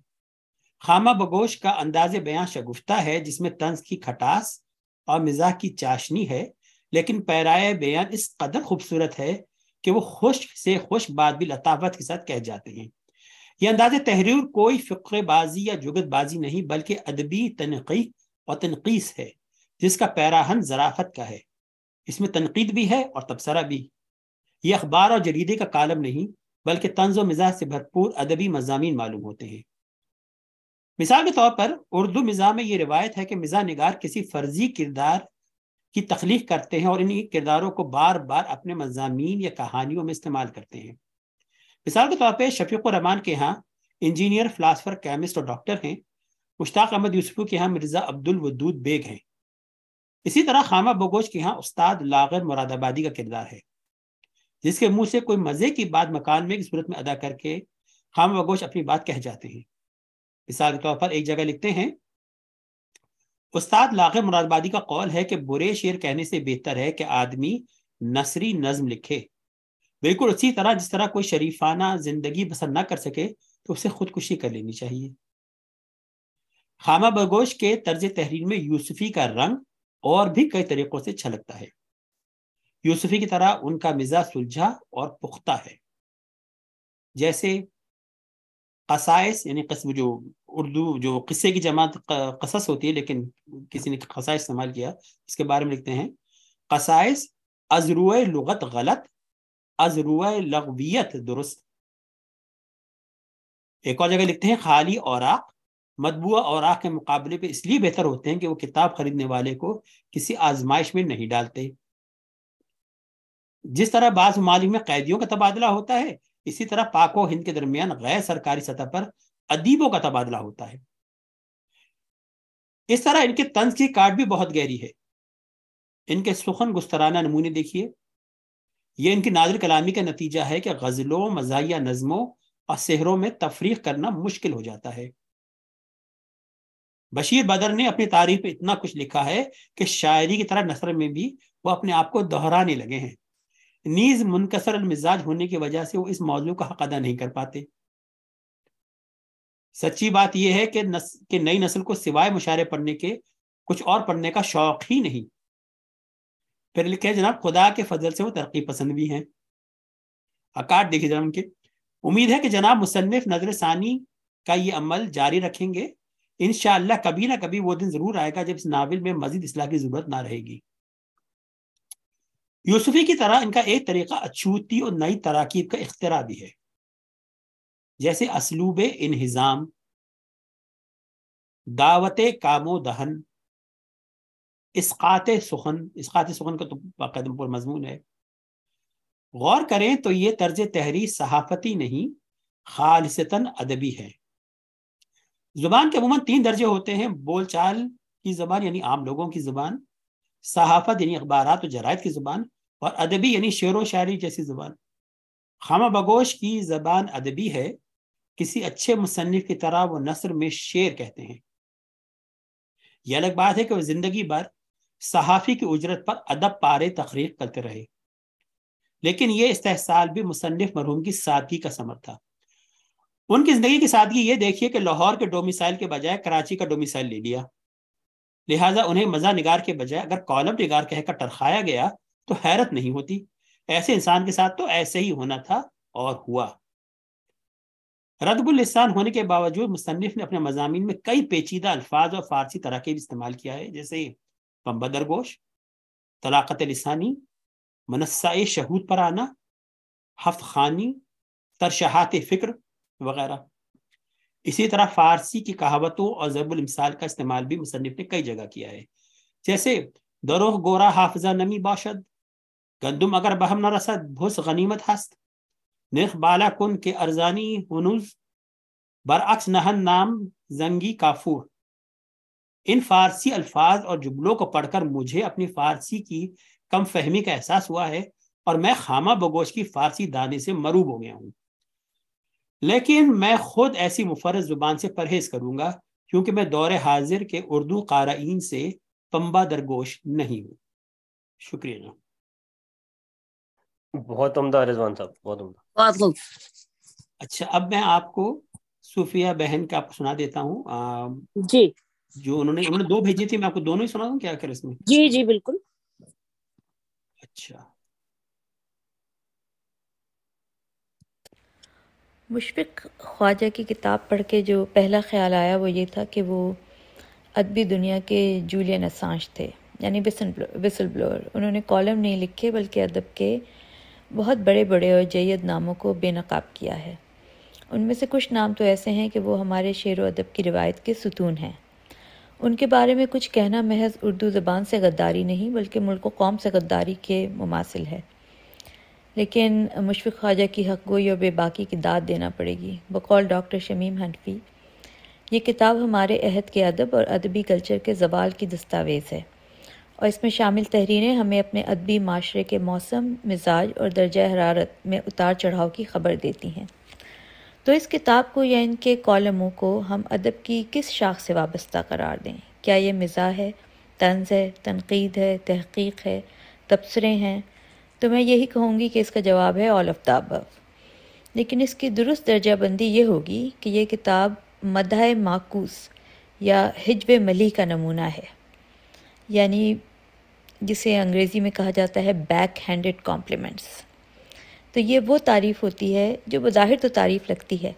خامہ بگوش کا انداز بیان شگفتہ ہے، جس میں طنز کی کھٹاس اور مزاح کی چاشنی ہے، لیکن پیرائے بیان اس قدر خوبصورت ہے کہ وہ خشک سے خشک بات بھی لطافت کے ساتھ کہہ جاتے ہیں۔ یہ انداز تحریر کوئی فقرے بازی یا جگت بازی نہیں، بلکہ ادبی تنقید اور تنقیص ہے، جس کا پیراہن ظرافت کا ہے۔ اس میں تنقید بھی ہے اور تبصرہ بھی۔ یہ اخبار اور جریدے کا کالم نہیں، بلکہ طنز و مزاح سے بھرپور ادبی مضامین معلوم ہوتے ہیں۔ مثال کے طور پر اردو مزاح میں یہ روایت ہے کہ مزاح نگار کسی فرضی کردار کی تخلیق کرتے ہیں اور انہی کرداروں کو بار بار اپنے مضامین یا کہانیوں میں استعمال کرتے ہیں۔ مثال کے طور پہ شفیق الرحمان کے ہاں انجینئر، فلاسفر، کیمسٹ اور ڈاکٹر ہیں۔ مشتاق احمد یوسفی کے ہاں مرزا عبدالودود بیگ ہیں۔ اسی طرح خامہ بگوش کے ہاں استاد لاغر مراد آبادی کا کردار ہے، جس کے منہ سے کوئی مزے کی بات مکان میں کی صورت میں ادا کر کے خامہ بگوش اپنی بات کہہ جاتے ہیں۔ مثال کے طور پر ایک جگہ لکھتے ہیں، استاد لاغر مراد آبادی کا قول ہے کہ برے شعر کہنے سے بہتر ہے کہ آدمی نثری نظم لکھے، بالکل اسی طرح جس طرح کوئی شریفانہ زندگی بسر نہ کر سکے تو اسے خودکشی کر لینی چاہیے۔ خامہ بگوش کے طرز تحریر میں یوسفی کا رنگ اور بھی کئی طریقوں سے چھلکتا ہے۔ یوسفی کی طرح ان کا مزاج سلجھا اور پختہ ہے، جیسے قصائص، یعنی قصب، جو اردو جو قصے کی جماعت قصص ہوتی ہے لیکن کسی نے قصائص استعمال کیا، اس کے بارے میں لکھتے ہیں، قصائص از روئے لغت غلط، از روئے لغویت درست۔ ایک اور جگہ لکھتے ہیں، خالی اوراق مطبوعہ اوراق کے مقابلے پہ اس لیے بہتر ہوتے ہیں کہ وہ کتاب خریدنے والے کو کسی آزمائش میں نہیں ڈالتے۔ جس طرح بعض ممالک میں قیدیوں کا تبادلہ ہوتا ہے، اسی طرح پاک و ہند کے درمیان غیر سرکاری سطح پر ادیبوں کا تبادلہ ہوتا ہے۔ اس طرح ان کے طنز کی کاٹ بھی بہت گہری ہے۔ ان کے سخن گسترانہ نمونے دیکھیے۔ یہ ان کی نادر کلامی کا نتیجہ ہے کہ غزلوں، مزاحیہ نظموں اور سحروں میں تفریق کرنا مشکل ہو جاتا ہے۔ بشیر بدر نے اپنی تاریخ میں اتنا کچھ لکھا ہے کہ شاعری کی طرح نثر میں بھی وہ اپنے آپ کو دہرانے لگے ہیں، نیز منکسر المزاج ہونے کی وجہ سے وہ اس موضوع کا حق ادا نہیں کر پاتے۔ سچی بات یہ ہے کہ نئی نسل کو سوائے مشاعرے پڑھنے کے کچھ اور پڑھنے کا شوق ہی نہیں۔ پھر لکھے جناب، خدا کے فضل سے وہ ترقی پسند بھی ہیں۔ اکاٹ دیکھیے جناب ان کے۔ امید ہے کہ جناب مصنف نظر ثانی کا یہ عمل جاری رکھیں گے۔ انشاءاللہ کبھی نہ کبھی وہ دن ضرور آئے گا جب اس ناول میں مزید اصلاح کی ضرورت نہ رہے گی۔ یوسفی کی طرح ان کا ایک طریقہ اچھوتی اور نئی تراکیب کا اختراع بھی ہے، جیسے اسلوب انہضام، دعوت کام و دہن، اسقاط سخن کا تو باقاعدہ پر مضمون ہے۔ غور کریں تو یہ طرز تحریر صحافتی نہیں، خالصتاً ادبی ہے۔ زبان کے عموماً 3 درجے ہوتے ہیں: بول چال کی زبان یعنی عام لوگوں کی زبان، صحافت یعنی اخبارات و جرائد کی زبان، اور ادبی یعنی شعر و شاعری جیسی زبان۔ خامہ بگوش کی زبان ادبی ہے، کسی اچھے مصنف کی طرح وہ نثر میں شعر کہتے ہیں۔ یہ الگ بات ہے کہ وہ زندگی بھر صحافی کی اجرت پر ادب پارے تخریق کرتے رہے، لیکن یہ استحصال بھی مصنف مرحوم کی سادگی کا ثمر تھا۔ ان کی زندگی کی سادگی یہ دیکھیے کہ لاہور کے ڈومیسائل کے بجائے کراچی کا ڈومیسائل لے لیا، لہٰذا انہیں مزہ نگار کے بجائے اگر کالم نگار کہہ کر ٹرخایا گیا تو حیرت نہیں ہوتی، ایسے انسان کے ساتھ تو ایسے ہی ہونا تھا اور ہوا۔ ردب اللسان ہونے کے باوجود مصنف نے اپنے مضامین میں کئی پیچیدہ الفاظ اور فارسی تراکیب استعمال کیا ہے، جیسے پنبہ درگوش، طلاقت لسانی، منصہ شہود پر آنا، ہفت خانی، ترشحات فکر وغیرہ۔ اسی طرح فارسی کی کہاوتوں اور ضرب الامثال کا استعمال بھی مصنف نے کئی جگہ کیا ہے، جیسے دروغ گورا حافظہ نمی باشد، گندم اگر بہم نہ رسد بھس غنیمت ہست، نرخ بالا کن کے ارزانی ہنوز، برعکس نہن نام زنگی کافور۔ ان فارسی الفاظ اور جملوں کو پڑھ کر مجھے اپنی فارسی کی کم فہمی کا احساس ہوا ہے اور میں خامہ بگوش کی فارسی دانے سے مروب ہو گیا ہوں، لیکن میں خود ایسی مفرد زبان سے پرہیز کروں گا کیونکہ میں دور حاضر کے اردو قارئین سے پنبہ درگوش نہیں ہوں۔ شکریہ جناب۔ بہت عمدہ رضوان صاحب، بہت عمدہ۔ بہت خوب۔ اچھا، اب میں آپ کو صوفیہ بہن کا سنا دیتا ہوں، جی جو انہوں نے دو بھیجی تھی، میں آپ کو دونوں ہی سنا دوں کیا کر اس میں؟ جی جی بالکل۔ اچھا، مشفق خواجہ کی کتاب پڑھ کے جو پہلا خیال آیا وہ یہ تھا کہ وہ ادبی دنیا کے جولین اسانج تھے، یعنی وسل بلور۔ انہوں نے کالم نہیں لکھے بلکہ ادب کے بہت بڑے بڑے اور جید ناموں کو بے نقاب کیا ہے۔ ان میں سے کچھ نام تو ایسے ہیں کہ وہ ہمارے شعر و ادب کی روایت کے ستون ہیں۔ ان کے بارے میں کچھ کہنا محض اردو زبان سے غداری نہیں بلکہ ملک و قوم سے غداری کے مماثل ہے۔ لیکن مشفق خواجہ کی حق گوئی اور بے باکی کی داد دینا پڑے گی۔ بقول ڈاکٹر شمیم حنفی، یہ کتاب ہمارے عہد کے ادب اور ادبی کلچر کے زوال کی دستاویز ہے، اور اس میں شامل تحریریں ہمیں اپنے ادبی معاشرے کے موسم، مزاج اور درجہ حرارت میں اتار چڑھاؤ کی خبر دیتی ہیں۔ تو اس کتاب کو یا ان کے کالموں کو ہم ادب کی کس شاخ سے وابستہ قرار دیں؟ کیا یہ مزاح ہے، طنز ہے، تنقید ہے، تحقیق ہے، تبصرے ہیں؟ تو میں یہی کہوں گی کہ اس کا جواب ہے آل آف دا ابو۔ لیکن اس کی درست درجہ بندی یہ ہوگی کہ یہ کتاب مدح معکوس یا حجو ملی کا نمونہ ہے، یعنی جسے انگریزی میں کہا جاتا ہے بیک ہینڈڈ کمپلیمنٹس۔ تو یہ وہ تعریف ہوتی ہے جو بظاہر تو تعریف لگتی ہے،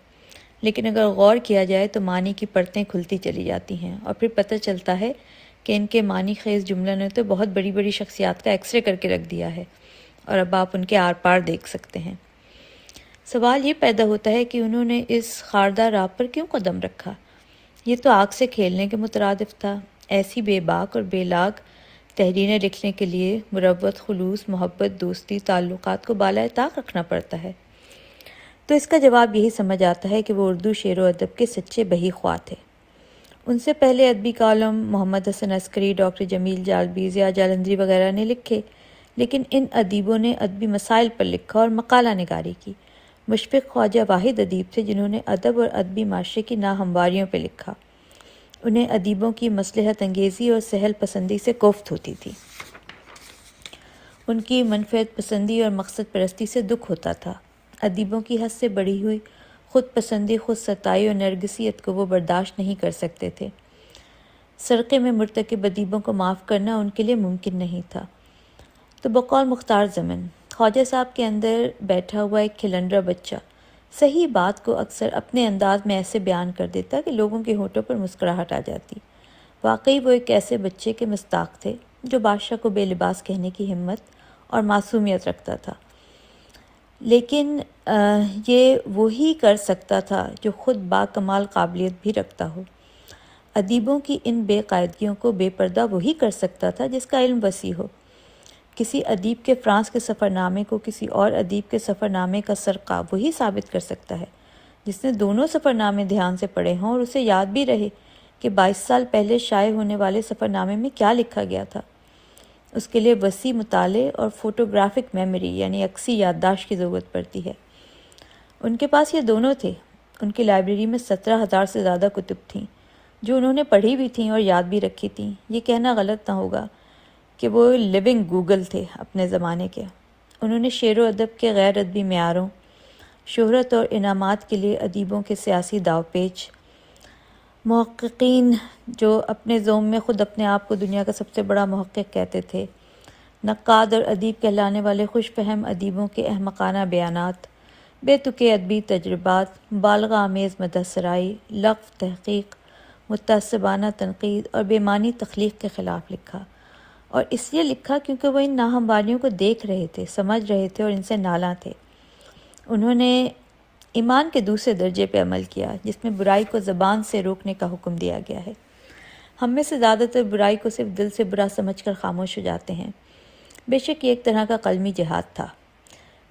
لیکن اگر غور کیا جائے تو معنی کی پرتیں کھلتی چلی جاتی ہیں، اور پھر پتہ چلتا ہے کہ ان کے معنی خیز جملوں نے تو بہت بڑی بڑی شخصیات کا ایکس رے کر کے رکھ دیا ہے، اور اب آپ ان کے آر پار دیکھ سکتے ہیں۔ سوال یہ پیدا ہوتا ہے کہ انہوں نے اس خاردار راہ پر کیوں قدم رکھا؟ یہ تو آگ سے کھیلنے کے مترادف تھا۔ ایسی بے باک اور بے لاگ تحریریں لکھنے کے لیے مروت، خلوص، محبت، دوستی، تعلقات کو بالائے طاق رکھنا پڑتا ہے۔ تو اس کا جواب یہی سمجھ آتا ہے کہ وہ اردو شعر و ادب کے سچے بہی خواہ تھے۔ ان سے پہلے ادبی کالم محمد حسن عسکری، ڈاکٹر جمیل جالبی، ضیاء جالندھری وغیرہ نے لکھے، لیکن ان ادیبوں نے ادبی مسائل پر لکھا اور مقالہ نگاری کی۔ مشفق خواجہ واحد ادیب تھے جنہوں نے ادب اور ادبی معاشرے کی ناہمواریوں پہ لکھا۔ انہیں ادیبوں کی مصلحت انگیزی اور سہل پسندی سے کوفت ہوتی تھی، ان کی منفعت پسندی اور مقصد پرستی سے دکھ ہوتا تھا۔ ادیبوں کی حد سے بڑھی ہوئی خود پسندی، خود ستائی اور نرگسیت کو وہ برداشت نہیں کر سکتے تھے۔ سرقے میں مرتکب ادیبوں کو معاف کرنا ان کے لیے ممکن نہیں تھا۔ تو بقول مختار زمن، خواجہ صاحب کے اندر بیٹھا ہوا ایک کھلنڈرا بچہ صحیح بات کو اکثر اپنے انداز میں ایسے بیان کر دیتا کہ لوگوں کے ہونٹوں پر مسکراہٹ آ جاتی۔ واقعی وہ ایک ایسے بچے کے مصداق تھے جو بادشاہ کو بے لباس کہنے کی ہمت اور معصومیت رکھتا تھا، لیکن یہ وہی کر سکتا تھا جو خود با کمال قابلیت بھی رکھتا ہو۔ ادیبوں کی ان بے قاعدگیوں کو بے پردہ وہی کر سکتا تھا جس کا علم وسیع ہو۔ کسی ادیب کے فرانس کے سفر نامے کو کسی اور ادیب کے سفر نامے کا سرقہ وہی ثابت کر سکتا ہے جس نے دونوں سفر نامے دھیان سے پڑھے ہوں اور اسے یاد بھی رہے کہ 22 سال پہلے شائع ہونے والے سفر نامے میں کیا لکھا گیا تھا۔ اس کے لیے وسیع مطالعے اور فوٹوگرافک میموری یعنی عکسی یادداشت کی ضرورت پڑتی ہے۔ ان کے پاس یہ دونوں تھے۔ ان کی لائبریری میں 17,000 سے زیادہ کتب تھیں جو انہوں نے پڑھی بھی تھیں اور یاد بھی رکھی تھیں۔ یہ کہنا غلط نہ ہوگا کہ وہ لیونگ گوگل تھے اپنے زمانے کے۔ انہوں نے شعر و ادب کے غیر ادبی معیاروں، شہرت اور انعامات کے لیے ادیبوں کے سیاسی داو پیچ، محققین جو اپنے زوم میں خود اپنے آپ کو دنیا کا سب سے بڑا محقق کہتے تھے، نقاد اور ادیب کہلانے والے خوش فہم ادیبوں کے احمقانہ بیانات، بے تکے ادبی تجربات، مبالغہ آمیز مدح سرائی، لغو تحقیق، متعصبانہ تنقید اور بے معنی تخلیق کے خلاف لکھا، اور اس لیے لکھا کیونکہ وہ ان ناہمواریوں کو دیکھ رہے تھے، سمجھ رہے تھے اور ان سے نالاں تھے۔ انہوں نے ایمان کے دوسرے درجے پہ عمل کیا جس میں برائی کو زبان سے روکنے کا حکم دیا گیا ہے۔ ہم میں سے زیادہ تر برائی کو صرف دل سے برا سمجھ کر خاموش ہو جاتے ہیں۔ بے شک یہ ایک طرح کا قلمی جہاد تھا۔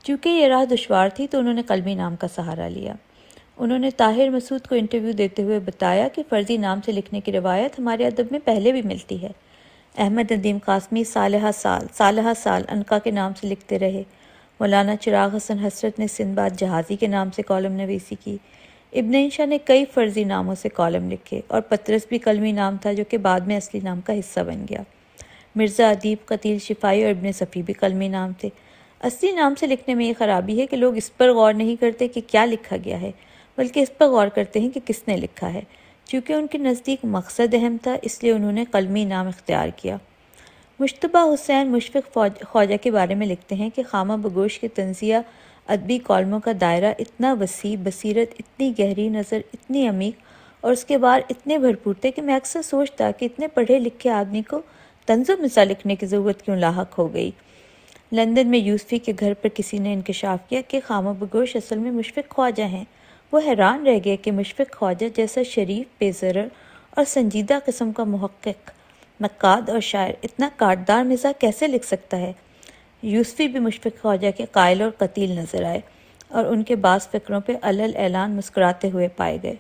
چونکہ یہ راہ دشوار تھی تو انہوں نے قلمی نام کا سہارا لیا۔ انہوں نے طاہر مسعود کو انٹرویو دیتے ہوئے بتایا کہ فرضی نام سے لکھنے کی روایت ہمارے ادب میں پہلے بھی ملتی ہے۔ احمد ندیم قاسمی صالحہ سال عنقا کے نام سے لکھتے رہے۔ مولانا چراغ حسن حسرت نے سندباد جہازی کے نام سے کالم نویسی کی۔ ابن انشا نے کئی فرضی ناموں سے کالم لکھے، اور پطرس بھی قلمی نام تھا جو کہ بعد میں اصلی نام کا حصہ بن گیا۔ مرزا ادیب، قتیل شفائی اور ابن صفی بھی قلمی نام تھے۔ اصلی نام سے لکھنے میں یہ خرابی ہے کہ لوگ اس پر غور نہیں کرتے کہ کیا لکھا گیا ہے، بلکہ اس پر غور کرتے ہیں کہ کس نے لکھا ہے۔ چونکہ ان کے نزدیک مقصد اہم تھا، اس لیے انہوں نے قلمی نام اختیار کیا۔ مشتبہ حسین مشفق خواجہ کے بارے میں لکھتے ہیں کہ خامہ بگوش کے طنزیہ ادبی کالموں کا دائرہ اتنا وسیع، بصیرت اتنی گہری، نظر اتنی عمیق اور اس کے بار اتنے بھرپور تھے کہ میں اکثر سوچتا کہ اتنے پڑھے لکھے آدمی کو طنز و مزاح لکھنے کی ضرورت کیوں لاحق ہو گئی۔ لندن میں یوسفی کے گھر پر کسی نے انکشاف کیا کہ خامہ بگوش اصل میں مشفق خواجہ ہیں۔ وہ حیران رہ گئے کہ مشفق خواجہ جیسا شریف، بے ضرر اور سنجیدہ قسم کا محقق، نقاد اور شاعر اتنا کاٹدار مزاح کیسے لکھ سکتا ہے۔ یوسفی بھی مشفق خواجہ کے قائل اور قتیل نظر آئے اور ان کے بعض فکروں پہ علل اعلان مسکراتے ہوئے پائے گئے۔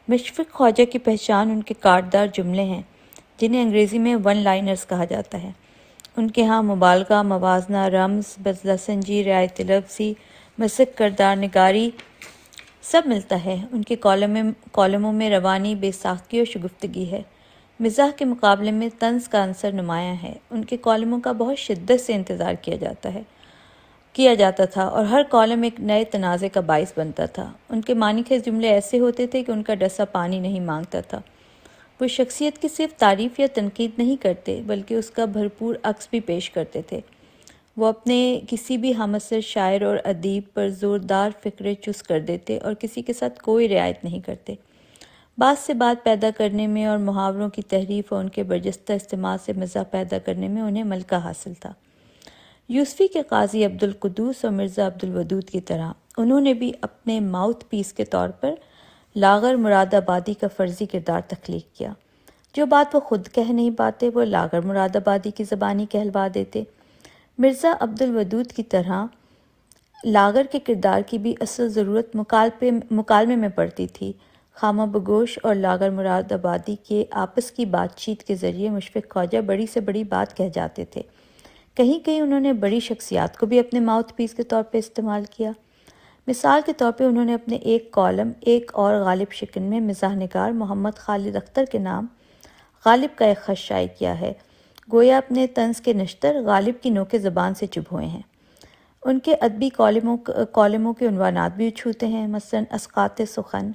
مشفق خواجہ کی پہچان ان کے کاٹدار جملے ہیں جنہیں انگریزی میں ون لائنرز کہا جاتا ہے۔ ان کے ہاں مبالغہ، موازنہ، رمز، بزلہ سنجی، رعایت لفظی، مسک کردار نگاری سب ملتا ہے۔ ان کے کالموں میں روانی، بے ساختگی اور شگفتگی ہے۔ مزاح کے مقابلے میں طنز کا عنصر نمایاں ہے۔ ان کے کالموں کا بہت شدت سے انتظار کیا جاتا تھا اور ہر کالم ایک نئے تنازع کا باعث بنتا تھا۔ ان کے معنی خیز جملے ایسے ہوتے تھے کہ ان کا ڈسا پانی نہیں مانگتا تھا۔ وہ شخصیت کی صرف تعریف یا تنقید نہیں کرتے بلکہ اس کا بھرپور عکس بھی پیش کرتے تھے۔ وہ اپنے کسی بھی ہم عصر شاعر اور ادیب پر زوردار فقرے چس کر دیتے اور کسی کے ساتھ کوئی رعایت نہیں کرتے۔ بات سے بات پیدا کرنے میں اور محاوروں کی تحریف اور ان کے برجستہ استعمال سے مزاح پیدا کرنے میں انہیں ملکہ حاصل تھا۔ یوسفی کے قاضی عبدالقدوس اور مرزا عبدالودود کی طرح انہوں نے بھی اپنے ماؤتھ پیس کے طور پر لاغر مراد آبادی کا فرضی کردار تخلیق کیا۔ جو بات وہ خود کہہ نہیں پاتے وہ لاغر مراد آبادی کی زبانی کہلوا دیتے۔ مرزا عبدالودود کی طرح لاغر کے کردار کی بھی اصل ضرورت مکالمے میں پڑتی تھی۔ خامہ بگوش اور لاغر مراد آبادی کے آپس کی بات چیت کے ذریعے مشفق خواجہ بڑی سے بڑی بات کہہ جاتے تھے۔ کہیں کہیں انہوں نے بڑی شخصیات کو بھی اپنے ماؤتھ پیس کے طور پہ استعمال کیا۔ مثال کے طور پہ انہوں نے اپنے ایک کالم ایک اور غالب شکن میں مزاح نگار محمد خالد اختر کے نام غالب کا ایک خط شائع کیا ہے، گویا اپنے طنز کے نشتر غالب کی نوک زبان سے چبھ ہوئے ہیں۔ ان کے ادبی کالموں کے عنوانات بھی چھوتے ہیں، مثلاً اسقاط سخن،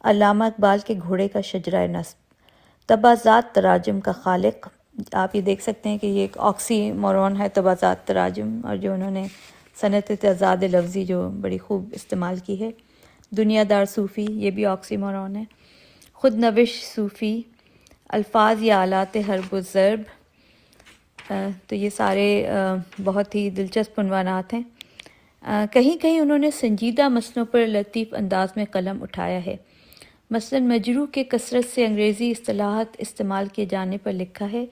علامہ اقبال کے گھوڑے کا شجرہ نصب، تبازات تراجم کا خالق۔ آپ یہ دیکھ سکتے ہیں کہ یہ ایک آکسی مورون ہے تبازات تراجم، اور جو انہوں نے صنعت تضاد لفظی جو بڑی خوب استعمال کی ہے۔ دنیا دار صوفی، یہ بھی آکسی مورون ہے۔ خود نوش صوفی، الفاظ یا آلات حرب و ضرب، تو یہ سارے بہت ہی دلچسپ عنوانات ہیں۔ کہیں کہیں انہوں نے سنجیدہ مسئلوں پر لطیف انداز میں قلم اٹھایا ہے۔ مثلاً مجروح کے کثرت سے انگریزی اصطلاحات استعمال کیے جانے پر لکھا ہے،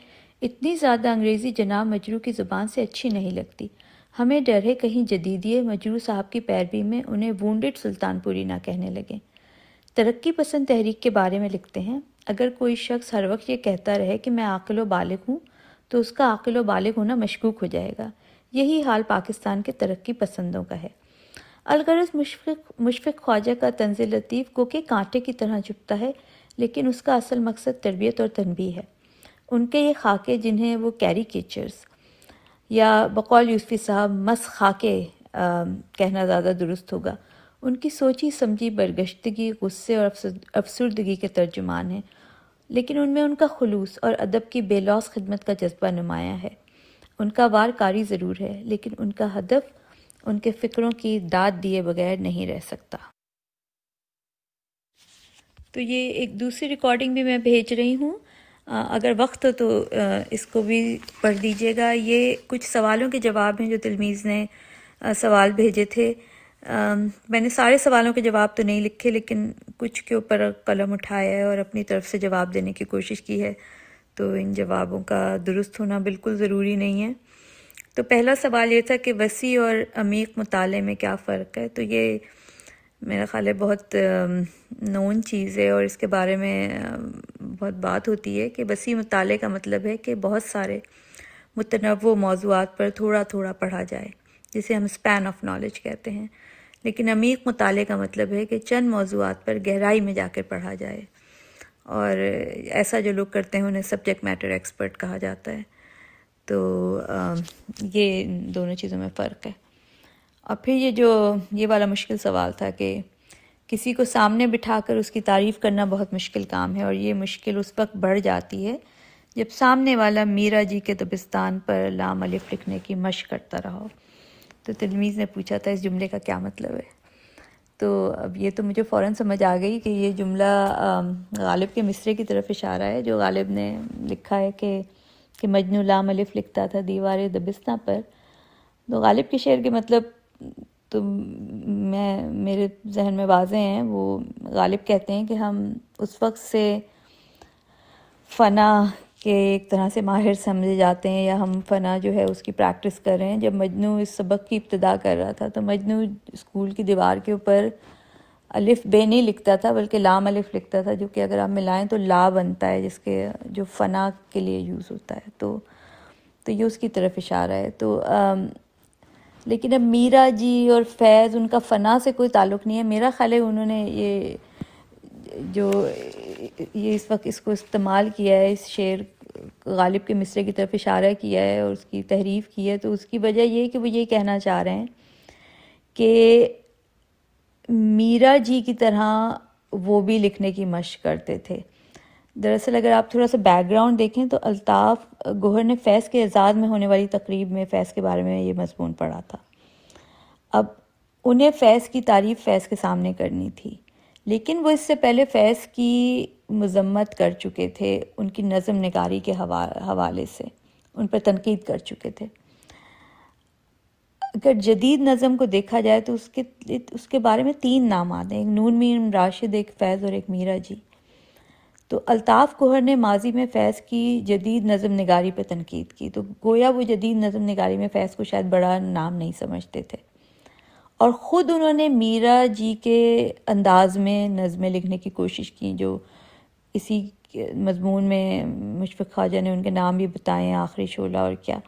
اتنی زیادہ انگریزی جناب مجروح کی زبان سے اچھی نہیں لگتی، ہمیں ڈر ہے کہیں جدیدیے مجروح صاحب کی پیروی میں انہیں وونڈڈ سلطان پوری نہ کہنے لگیں۔ ترقی پسند تحریک کے بارے میں لکھتے ہیں، اگر کوئی شخص ہر وقت یہ کہتا رہے کہ میں عاقل و بالغ ہوں تو اس کا عاقل و بالغ ہونا مشکوک ہو جائے گا۔ یہی حال پاکستان کے ترقی پسندوں کا ہے۔ الغرض مشفق خواجہ کا طنز لطیف کو کہ کانٹے کی طرح چبھتا ہے، لیکن اس کا اصل مقصد تربیت اور تنبیہ ہے۔ ان کے یہ خاکے جنہیں وہ کیریکیچرز یا بقول یوسفی صاحب مس خاکے کہنا زیادہ درست ہوگا، ان کی سوچی سمجھی برگشتگی غصے اور افسردگی کے ترجمان ہیں، لیکن ان میں ان کا خلوص اور ادب کی بے لوث خدمت کا جذبہ نمایاں ہے۔ ان کا وار کاری ضرور ہے، لیکن ان کا ہدف ان کے فکروں کی داد دیے بغیر نہیں رہ سکتا۔ تو یہ ایک دوسری ریکارڈنگ بھی میں بھیج رہی ہوں، اگر وقت ہو تو اس کو بھی پڑھ دیجیے گا۔ یہ کچھ سوالوں کے جواب ہیں جو تلمیذ نے سوال بھیجے تھے۔ میں نے سارے سوالوں کے جواب تو نہیں لکھے، لیکن کچھ کے اوپر قلم اٹھایا ہے اور اپنی طرف سے جواب دینے کی کوشش کی ہے، تو ان جوابوں کا درست ہونا بالکل ضروری نہیں ہے۔ تو پہلا سوال یہ تھا کہ وسیع اور عمیق مطالعے میں کیا فرق ہے؟ تو یہ میرا خیال ہے بہت نون چیز ہے، اور اس کے بارے میں بہت بات ہوتی ہے کہ وسیع مطالعے کا مطلب ہے کہ بہت سارے متنوع موضوعات پر تھوڑا تھوڑا پڑھا جائے، جسے ہم اسپین آف نالج کہتے ہیں۔ لیکن عمیق مطالعے کا مطلب ہے کہ چند موضوعات پر گہرائی میں جا کے پڑھا جائے، اور ایسا جو لوگ کرتے ہیں انہیں سبجیکٹ میٹر ایکسپرٹ کہا جاتا ہے۔ تو یہ دونوں چیزوں میں فرق ہے۔ اور پھر یہ والا مشکل سوال تھا کہ کسی کو سامنے بٹھا کر اس کی تعریف کرنا بہت مشکل کام ہے، اور یہ مشکل اس وقت بڑھ جاتی ہے جب سامنے والا میرا جی کے دبستان پر لام الف لکھنے کی مشق کرتا رہا۔ تو تلمیذ نے پوچھا تھا اس جملے کا کیا مطلب ہے؟ تو اب یہ تو مجھے فوراً سمجھ آ گئی کہ یہ جملہ غالب کے مصرے کی طرف اشارہ ہے، جو غالب نے لکھا ہے کہ مجنوں لام الف لکھتا تھا دیوار دبستاں پر۔ تو غالب کے شعر کے مطلب تو میرے ذہن میں واضح ہیں۔ وہ غالب کہتے ہیں کہ ہم اس وقت سے فنا کے ایک طرح سے ماہر سمجھے جاتے ہیں، یا ہم فنا جو ہے اس کی پریکٹس کر رہے ہیں۔ جب مجنوں اس سبق کی ابتدا کر رہا تھا تو مجنوں اسکول کی دیوار کے اوپر الف بے نہیں لکھتا تھا، بلکہ لام الف لکھتا تھا، جو کہ اگر آپ ملائیں تو لا بنتا ہے، جس کے جو فنا کے لیے یوز ہوتا ہے۔ تو یہ اس کی طرف اشارہ ہے۔ تو لیکن اب میرا جی اور فیض، ان کا فنا سے کوئی تعلق نہیں ہے۔ میرا خیال ہے انہوں نے یہ اس وقت اس کو استعمال کیا ہے، اس شعر غالب کے مصرے کی طرف اشارہ کیا ہے اور اس کی تحریف کی ہے، تو اس کی وجہ یہ کہ وہ یہ کہنا چاہ رہے ہیں کہ میرا جی کی طرح وہ بھی لکھنے کی مشق کرتے تھے۔ دراصل اگر آپ تھوڑا سا بیک گراؤنڈ دیکھیں تو الطاف گوہر نے فیض کے اعزاز میں ہونے والی تقریب میں فیض کے بارے میں یہ مضمون پڑھا تھا۔ اب انہیں فیض کی تعریف فیض کے سامنے کرنی تھی، لیکن وہ اس سے پہلے فیض کی مذمت کر چکے تھے، ان کی نظم نگاری کے حوالے سے ان پر تنقید کر چکے تھے۔ اگر جدید نظم کو دیکھا جائے تو اس کے بارے میں 3 نام آتے ہیں، ایک نون میر راشد، ایک فیض اور ایک میرا جی۔ تو الطاف گوہر نے ماضی میں فیض کی جدید نظم نگاری پر تنقید کی، تو گویا وہ جدید نظم نگاری میں فیض کو شاید بڑا نام نہیں سمجھتے تھے، اور خود انہوں نے میرا جی کے انداز میں نظمیں لکھنے کی کوشش کی، جو اسی مضمون میں مشفق خواجہ نے ان کے نام بھی بتائے ہیں، آخری شعلہ اور کیا۔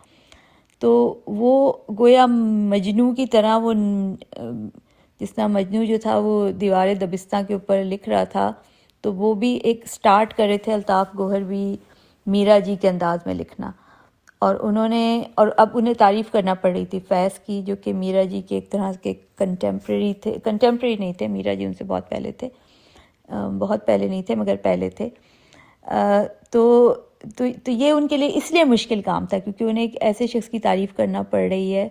تو وہ گویا مجنوں کی طرح، وہ جس طرح مجنوں جو تھا وہ دیوار دبستاں کے اوپر لکھ رہا تھا، تو وہ بھی ایک سٹارٹ کرے تھے الطاف گوہر بھی میرا جی کے انداز میں لکھنا، اور اب انہیں تعریف کرنا پڑ رہی تھی فیض کی، جو کہ میرا جی کے ایک طرح کے کنٹمپریری نہیں تھے، میرا جی ان سے بہت پہلے تھے، بہت پہلے نہیں تھے مگر پہلے تھے۔ تو یہ ان کے لیے اس لیے مشکل کام تھا کیونکہ انہیں ایک ایسے شخص کی تعریف کرنا پڑ رہی ہے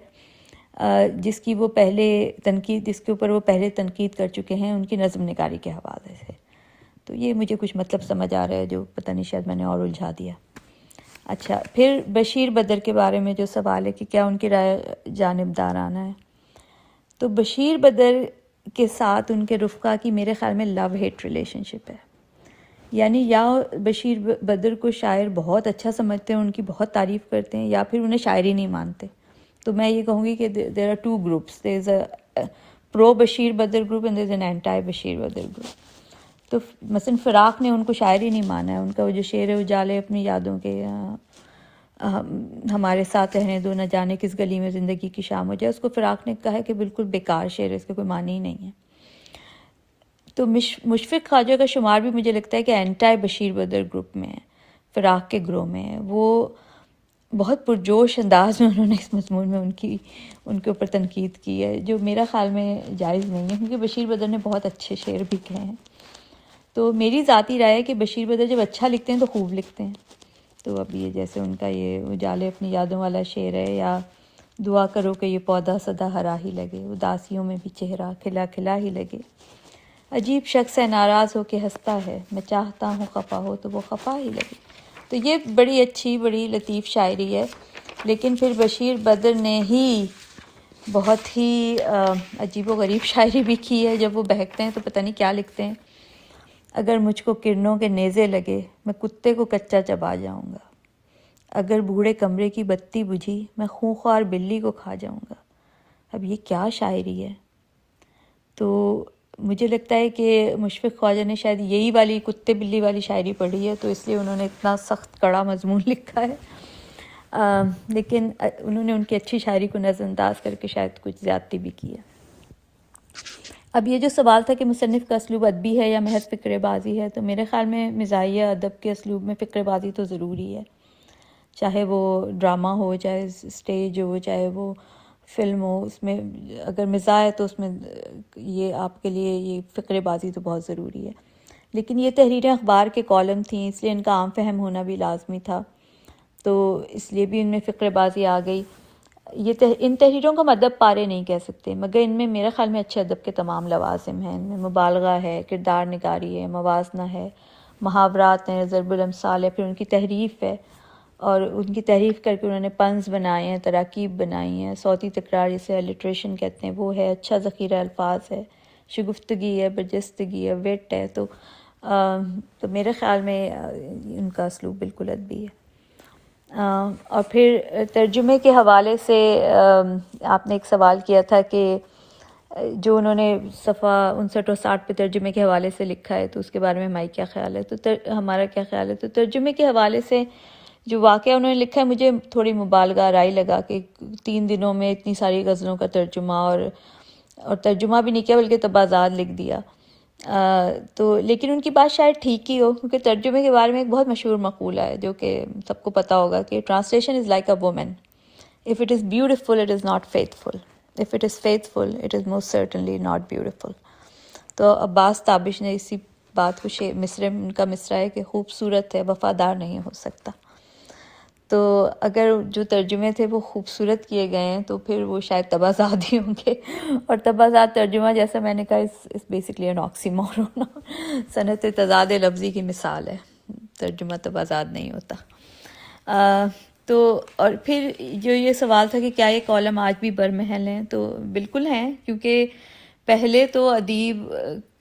جس کے اوپر وہ پہلے تنقید کر چکے ہیں ان کی نظم نگاری کے حوالے سے۔ تو یہ مجھے کچھ مطلب سمجھ آ رہا ہے، جو پتہ نہیں شاید میں نے اور الجھا دیا۔ اچھا، پھر بشیر بدر کے بارے میں جو سوال ہے کہ کیا ان کی رائے جانبدارانہ ہے، تو بشیر بدر کے ساتھ ان کے رفقا کی میرے خیال میں لو ہیٹ ریلیشن شپ ہے، یعنی یا بشیر بدر کو شاعر بہت اچھا سمجھتے ہیں، ان کی بہت تعریف کرتے ہیں، یا پھر انہیں شاعر ہی نہیں مانتے۔ تو میں یہ کہوں گی کہ there are 2 groups، there is a pro Bashir Badr group and there is an anti Bashir Badr group. تو مثلا فراق نے ان کو شاعر ہی نہیں مانا ہے، ان کا وہ جو شعر اجالے اپنی یادوں کے ہمارے ساتھ رہنے دو، نہ جانے کس گلی میں زندگی کی شام ہو جائے، اس کو فراق نے کہا ہے کہ بالکل بیکار شعر ہے، اس کا کوئی معنی ہی نہیں ہے۔ تو مشفق خواجہ کا شمار بھی مجھے لگتا ہے کہ اینٹائی بشیر بدر گروپ میں ہے، فراق کے گروہ میں ہے۔ وہ بہت پرجوش انداز میں انہوں نے اس مضمون میں ان کے اوپر تنقید کی ہے، جو میرا خیال میں جائز نہیں ہے، کیونکہ بشیر بدر نے بہت اچھے شعر بھی کہے ہیں. تو میری ذاتی رائے ہے کہ بشیر بدر جب اچھا لکھتے ہیں تو خوب لکھتے ہیں. تو اب یہ جیسے ان کا یہ اجالے اپنی یادوں والا شعر ہے، یا دعا کرو کہ یہ پودا سدا ہرا ہی لگے، اداسیوں میں بھی چہرہ کھلا کھلا ہی لگے، عجیب شخص ہے ناراض ہو کے ہنستا ہے، میں چاہتا ہوں خفا ہو تو وہ خفا ہی لگے. تو یہ بڑی اچھی بڑی لطیف شاعری ہے. لیکن پھر بشیر بدر نے ہی بہت ہی عجیب و غریب شاعری بھی کی ہے. جب وہ بہکتے ہیں تو پتہ نہیں کیا لکھتے ہیں. اگر مجھ کو کرنوں کے نیزے لگے میں کتے کو کچا چبا جاؤں گا، اگر بوڑھے کمرے کی بتی بجھی میں خونخوار بلی کو کھا جاؤں گا. اب یہ کیا شاعری ہے؟ تو مجھے لگتا ہے کہ مشفق خواجہ نے شاید یہی والی کتے بلی والی شاعری پڑھی ہے، تو اس لیے انہوں نے اتنا سخت کڑا مضمون لکھا ہے. لیکن انہوں نے ان کی اچھی شاعری کو نظر انداز کر کے شاید کچھ زیادتی بھی کی ہے. اب یہ جو سوال تھا کہ مصنف کا اسلوب ادبی ہے یا محض فقرے بازی ہے، تو میرے خیال میں مزاحیہ ادب کے اسلوب میں فقرے بازی تو ضروری ہے، چاہے وہ ڈرامہ ہو، چاہے اسٹیج ہو، چاہے وہ فلم ہو. اس میں اگر مزاح ہے تو اس میں یہ آپ کے لیے یہ فقرے بازی تو بہت ضروری ہے. لیکن یہ تحریریں اخبار کے کالم تھیں، اس لیے ان کا عام فہم ہونا بھی لازمی تھا، تو اس لیے بھی ان میں فقرے بازی آ گئی. ان تحریروں کو ہم ادب پارے نہیں کہہ سکتے، مگر ان میں میرے خیال میں اچھے ادب کے تمام لوازم ہیں. ان میں مبالغہ ہے، کردار نگاری ہے، موازنہ ہے، محاورات ہیں، ضرب الامثال ہے، پھر ان کی تحریف ہے، اور ان کی تحریف کر کے انہوں نے پنز بنائے ہیں، تراکیب بنائی ہیں، صوتی تکرار جسے الیٹریشن کہتے ہیں وہ ہے، اچھا ذخیرہ الفاظ ہے، شگفتگی ہے، برجستگی ہے، وٹ ہے. تو میرے خیال میں ان کا اسلوب بالکل ادبی ہے. اور پھر ترجمے کے حوالے سے آپ نے ایک سوال کیا تھا کہ جو انہوں نے صفحہ 59 اور 60 پہ ترجمے کے حوالے سے لکھا ہے تو اس کے بارے میں ہماری کیا خیال ہے، تو ہمارا کیا خیال ہے. تو ترجمے کے حوالے سے جو واقعہ انہوں نے لکھا ہے مجھے تھوڑی مبالغہ رائی لگا کہ 3 دنوں میں اتنی ساری غزلوں کا ترجمہ، اور ترجمہ بھی نہیں کیا بلکہ تبازات لکھ دیا. تو لیکن ان کی بات شاید ٹھیک ہی ہو، کیونکہ ترجمے کے بارے میں ایک بہت مشہور مقولہ ہے جو کہ سب کو پتہ ہوگا کہ translation is like a woman, if it is beautiful it is not faithful, if it is faithful it is most certainly not beautiful. تو عباس تابش نے اسی بات کو مصرے میں ان کا مصرع ہے کہ خوبصورت ہے وفادار نہیں ہو سکتا. تو اگر جو ترجمے تھے وہ خوبصورت کیے گئے ہیں تو پھر وہ شاید تبازات ہی ہوں گے، اور تبازات ترجمہ جیسا میں نے کہا اس بیسکلی این آکسیمورون، صنعت تضاد لفظی کی مثال ہے، ترجمہ تبازات نہیں ہوتا. تو اور پھر جو یہ سوال تھا کہ کیا یہ کالم آج بھی برمحل ہیں، تو بالکل ہیں، کیونکہ پہلے تو ادیب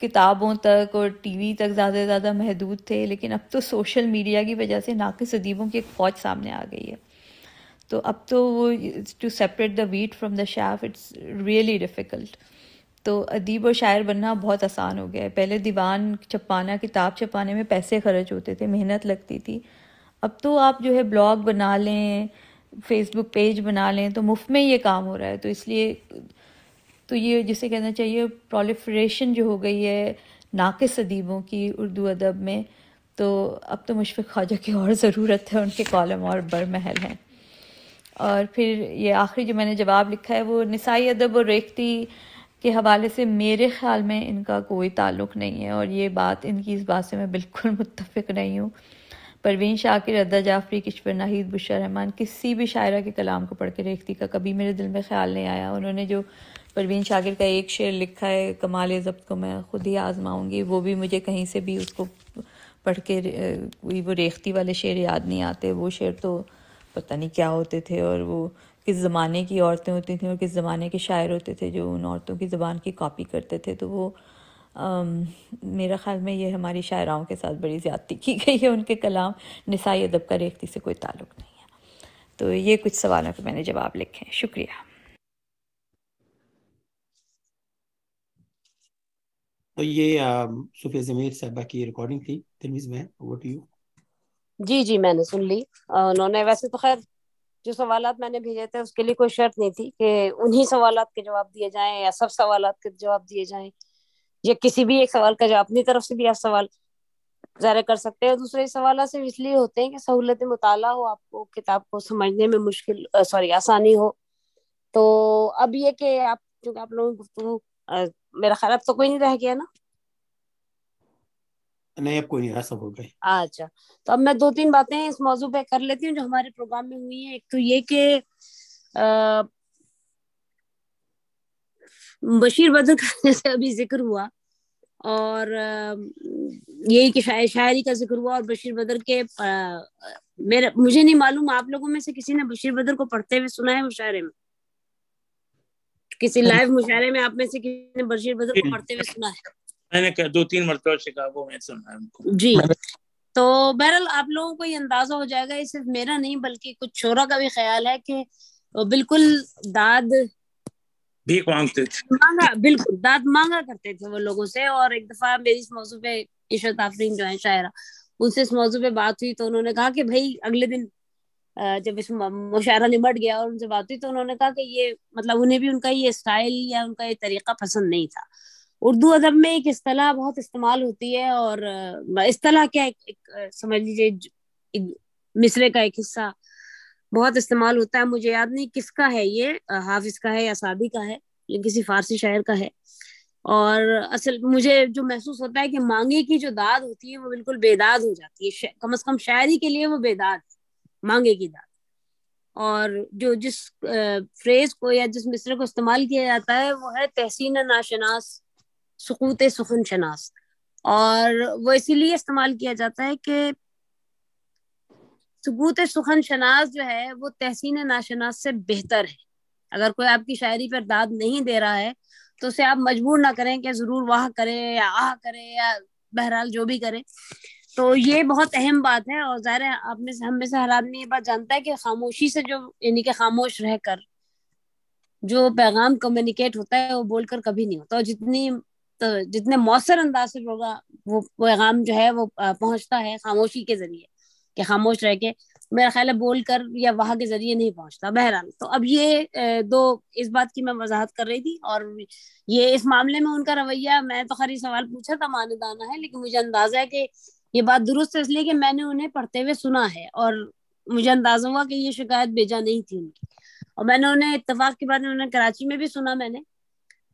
کتابوں تک اور ٹی وی تک زیادہ سے زیادہ محدود تھے، لیکن اب تو سوشل میڈیا کی وجہ سے ناقص ادیبوں کی ایک فوج سامنے آ گئی ہے. تو اب تو وہ to separate the wheat from the chaff it's really difficult. تو ادیب اور شاعر بننا بہت آسان ہو گیا ہے. پہلے دیوان چھپانا، کتاب چھپانے میں پیسے خرچ ہوتے تھے، محنت لگتی تھی. اب تو آپ جو ہے بلاگ بنا لیں، فیس بک پیج بنا لیں تو مفت میں یہ کام ہو رہا ہے. تو اس لیے تو یہ جسے کہنا چاہیے پرولیفریشن جو ہو گئی ہے ناقص ادیبوں کی اردو ادب میں، تو اب تو مشفق خواجہ کی اور ضرورت ہے، ان کے کالم اور برمحل ہیں. اور پھر یہ آخری جو میں نے جواب لکھا ہے وہ نسائی ادب اور ریختی کے حوالے سے میرے خیال میں ان کا کوئی تعلق نہیں ہے، اور یہ بات ان کی اس بات سے میں بالکل متفق نہیں ہوں. پروین شاکر، ادا جعفری، کشور ناہید، بشرا رحمان، کسی بھی شاعرہ کے کلام کو پڑھ کے ریختی کا کبھی میرے دل میں خیال نہیں آیا. انہوں نے جو پروین شاکر کا ایک شعر لکھا ہے کمال ضبط کو میں خود ہی آزماؤں گی، وہ بھی مجھے کہیں سے بھی اس کو پڑھ کے وہ ریختی والے شعر یاد نہیں آتے. وہ شعر تو پتہ نہیں کیا ہوتے تھے، اور وہ کس زمانے کی عورتیں ہوتی تھیں اور کس زمانے کے شاعر ہوتے تھے جو ان عورتوں کی زبان کی کاپی کرتے تھے. تو وہ میرا خیال میں یہ ہماری شاعراؤں کے ساتھ بڑی زیادتی کی گئی ہے. ان کے کلام نسائی ادب کا ریختی سے کوئی تعلق نہیں ہے. تو یہ کچھ سوالوں کے میں نے جواب لکھے ہیں. شکریہ. تو یہ صوفیہ ضمیر صاحبہ کی ریکارڈنگ تھی. تلمیذ میں اوور ٹو یو. جی میں نے سن لی. انہوں نے ویسے تو خیر جو سوالات میں نے بھیجے تھے اس کے لیے کوئی شرط نہیں تھی کہ انہی سوالات کے جواب دیے جائیں یا سب سوالات کے جواب دیے جائیں، یا کسی بھی ایک سوال کا جواب اپنی طرف سے بھی آپ سوال ظاہر کر سکتے ہیں. دوسرے سوالات صرف اس لیے ہوتے ہیں کہ سہولت مطالعہ ہو, آپ کو کتاب کو سمجھنے میں آسانی ہو. تو اب یہ کہ آپ چونکہ آپ لوگوں کی گفتگو میرا خیال اب تو کوئی نہیں رہ گیا نا؟ نہیں اب کوئی نہیں رہا, سب ہو گئے. اچھا, تو اب میں 2-3 باتیں اس موضوع پہ کر لیتی ہوں جو ہمارے پروگرام میں ہوئی ہیں. ایک تو یہ کہ بشیر بدر کا جیسے ابھی ذکر ہوا, اور یہی کہ شاعری کا ذکر ہوا, اور بشیر بدر کے مجھے نہیں معلوم آپ لوگوں میں سے کسی نے بشیر بدر کو پڑھتے ہوئے سنا ہے مشاعرے میں؟ کسی لائیو مشاعرے میں آپ میں سے کسی نے بشیر بدر کو پڑھتے ہوئے سنا ہے؟ میں نے 2-3 مرتبہ شکاگو میں سنا ہے ان کو جی. تو بہرحال آپ لوگوں کو یہ اندازہ ہو جائے گا, یہ صرف میرا نہیں بلکہ کچھ شعراء کا بھی خیال ہے کہ بالکل داد بھیک مانگتے تھے, مانگا, بالکل داد مانگا کرتے تھے وہ لوگوں سے. اور ایک دفعہ میری اس موضوع پہ عشرت آفرین جو ہے شاعرہ, ان سے اس موضوع پہ بات ہوئی تو انہوں نے کہا کہ بھائی اگلے دن جب اس مشاعرہ نمٹ گیا اور ان سے بات ہوئی تو انہوں نے کہا کہ یہ مطلب انہیں بھی ان کا یہ اسٹائل یا ان کا یہ طریقہ پسند نہیں تھا. اردو ادب میں ایک اصطلاح بہت استعمال ہوتی ہے, اور اصطلاح کیا ایک سمجھ لیجیے مصرے کا ایک حصہ بہت استعمال ہوتا ہے. مجھے یاد نہیں کس کا ہے, یہ حافظ کا ہے یا سعدی کا ہے, لیکن کسی فارسی شاعر کا ہے. اور اصل مجھے جو محسوس ہوتا ہے کہ مانگے کی جو داد ہوتی ہے وہ بالکل بے داد ہو جاتی ہے, کم از کم شاعری کے لیے وہ بے داد, مانگے کی داد. اور جو جس فریز کو یا جس مصرے کو استعمال کیا جاتا ہے وہ ہے تحسین ناشناس سقوط سخن شناس. اور وہ اسی لیے استعمال کیا جاتا ہے کہ سقوط سخن شناس جو ہے وہ تحسین ناشناس سے بہتر ہے. اگر کوئی آپ کی شاعری پر داد نہیں دے رہا ہے تو اسے آپ مجبور نہ کریں کہ ضرور واہ کرے یا آہ کرے یا بہرحال جو بھی کرے. تو یہ بہت اہم بات ہے, اور ظاہر ہے آپ میں سے ہم میں سے ہر آدمی یہ بات جانتا ہے کہ خاموشی سے جو یعنی کہ خاموش رہ کر جو پیغام کمیونیکیٹ ہوتا ہے وہ بول کر کبھی نہیں ہوتا, اور جتنے مؤثر انداز سے ہوگا وہ پیغام جو ہے وہ پہنچتا ہے خاموشی کے ذریعے, کہ خاموش رہ کے میرا خیال ہے بول کر یا وہاں کے ذریعے نہیں پہنچتا. بہرحال تو اب یہ دو اس بات کی میں وضاحت کر رہی تھی, اور یہ اس معاملے میں ان کا رویہ, میں تو خیر سوال پوچھا تھا ماندانہ ہے, لیکن مجھے اندازہ ہے کہ یہ بات درست ہے اس لیے کہ میں نے انہیں پڑھتے ہوئے سنا ہے, اور مجھے اندازہ ہوا کہ یہ شکایت بیجا نہیں تھی ان کی. اور میں نے انہیں اتفاق کے بعد انہیں کراچی میں بھی سنا میں نے,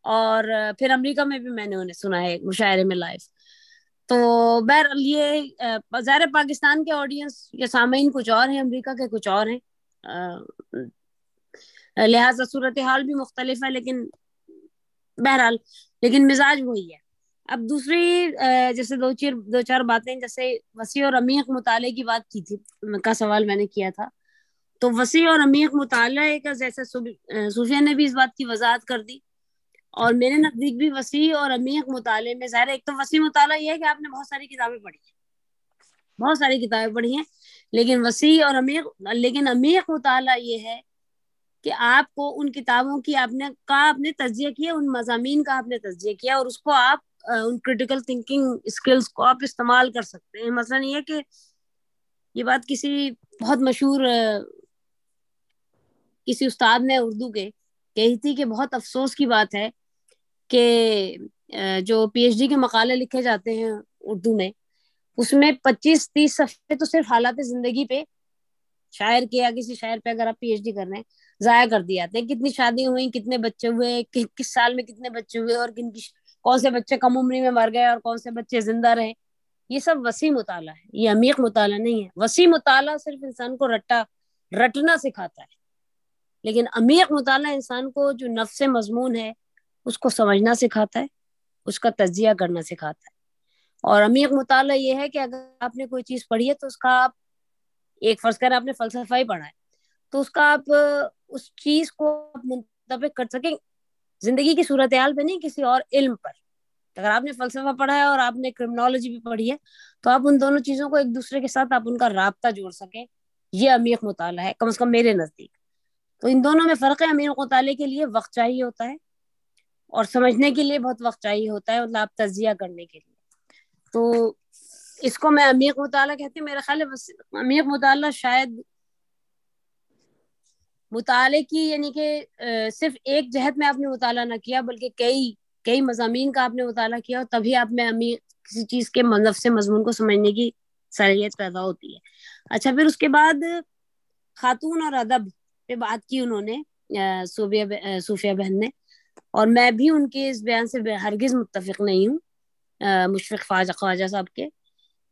اور پھر امریکہ میں بھی میں نے انہیں سنا ہے مشاعرے میں لائیو. تو بہرحال یہ ظاہر پاکستان کے آڈینس یا سامعین کچھ اور ہیں, امریکہ کے کچھ اور ہیں, لہٰذا صورتحال بھی مختلف ہے, لیکن بہرحال لیکن مزاج وہی ہے. اب دوسری جیسے دو چار باتیں, جیسے وسیع اور عمیق مطالعے کی بات کی تھی کا سوال میں نے کیا تھا, تو وسیع اور عمیق مطالعہ کا جیسے صوفیہ نے بھی اس بات کی وضاحت کر دی, اور میرے نزدیک بھی وسیع اور عمیق مطالعے میں ظاہر ایک تو وسیع مطالعہ یہ ہے کہ آپ نے بہت ساری کتابیں پڑھی ہیں, لیکن وسیع اور عمیق مطالعہ یہ ہے کہ آپ کو ان کتابوں کی آپ نے تجزیہ کیا, ان مضامین کا آپ نے تجزیہ کیا, اور اس کو آپ ان کریٹیکل تھنکنگ اسکلز کو آپ استعمال کر سکتے ہیں. مثلا یہ کہ یہ بات کسی بہت مشہور کسی استاد نے اردو کے کہی تھی کہ بہت افسوس کی بات ہے کہ جو پی ایچ ڈی کے مقالے لکھے جاتے ہیں اردو میں, اس میں 25-30 صفحے تو صرف حالات زندگی پہ شاعر کے یا کسی شاعر پہ اگر آپ پی ایچ ڈی کر رہے ہیں ضائع کر دی جاتے ہیں. کتنی شادی ہوئی, کتنے بچے ہوئے, کس سال میں کتنے بچے ہوئے, اور کون سے بچے کم عمری میں مر گئے اور کون سے بچے زندہ رہے. یہ سب وسیع مطالعہ ہے, یہ عمیق مطالعہ نہیں ہے. وسیع مطالعہ صرف انسان کو رٹنا سکھاتا ہے, لیکن عمیق مطالعہ انسان کو جو نفس مضمون ہے اس کو سمجھنا سکھاتا ہے, اس کا تجزیہ کرنا سکھاتا ہے. اور عمیق مطالعہ یہ ہے کہ اگر آپ نے کوئی چیز پڑھی ہے تو اس کا آپ ایک فرض کر آپ نے فلسفہ ہی پڑھا ہے تو اس کا آپ اس چیز کو منطبق کر سکیں زندگی کی صورتحال پہ, نہیں کسی اور علم پر. اگر آپ نے فلسفہ پڑھا ہے اور آپ نے کرمنالوجی بھی پڑھی ہے تو آپ ان دونوں چیزوں کو ایک دوسرے کے ساتھ آپ ان کا رابطہ جوڑ سکیں, یہ عمیق مطالعہ ہے, کم از کم میرے نزدیک. تو ان دونوں میں فرق ہے. عمیق مطالعے کے لیے وقت چاہیے ہوتا ہے اور سمجھنے کے لیے بہت وقت چاہیے ہوتا ہے, مطلب آپ تجزیہ کرنے کے لیے. تو اس کو میں عمیق مطالعہ کہتی ہوں. میرا خیال ہے عمیق مطالعہ شاید مطالعے کی یعنی کہ صرف ایک جہت میں آپ نے مطالعہ نہ کیا بلکہ کئی مضامین کا آپ نے مطالعہ کیا, اور تبھی آپ میں کسی چیز کے نفس مضمون کو سمجھنے کی صلاحیت پیدا ہوتی ہے. اچھا پھر اس کے بعد خاتون اور ادب پہ بات کی انہوں نے صوفیہ بہن نے, اور میں بھی ان کے اس بیان سے ہرگز متفق نہیں ہوں مشفق خواجہ صاحب کے,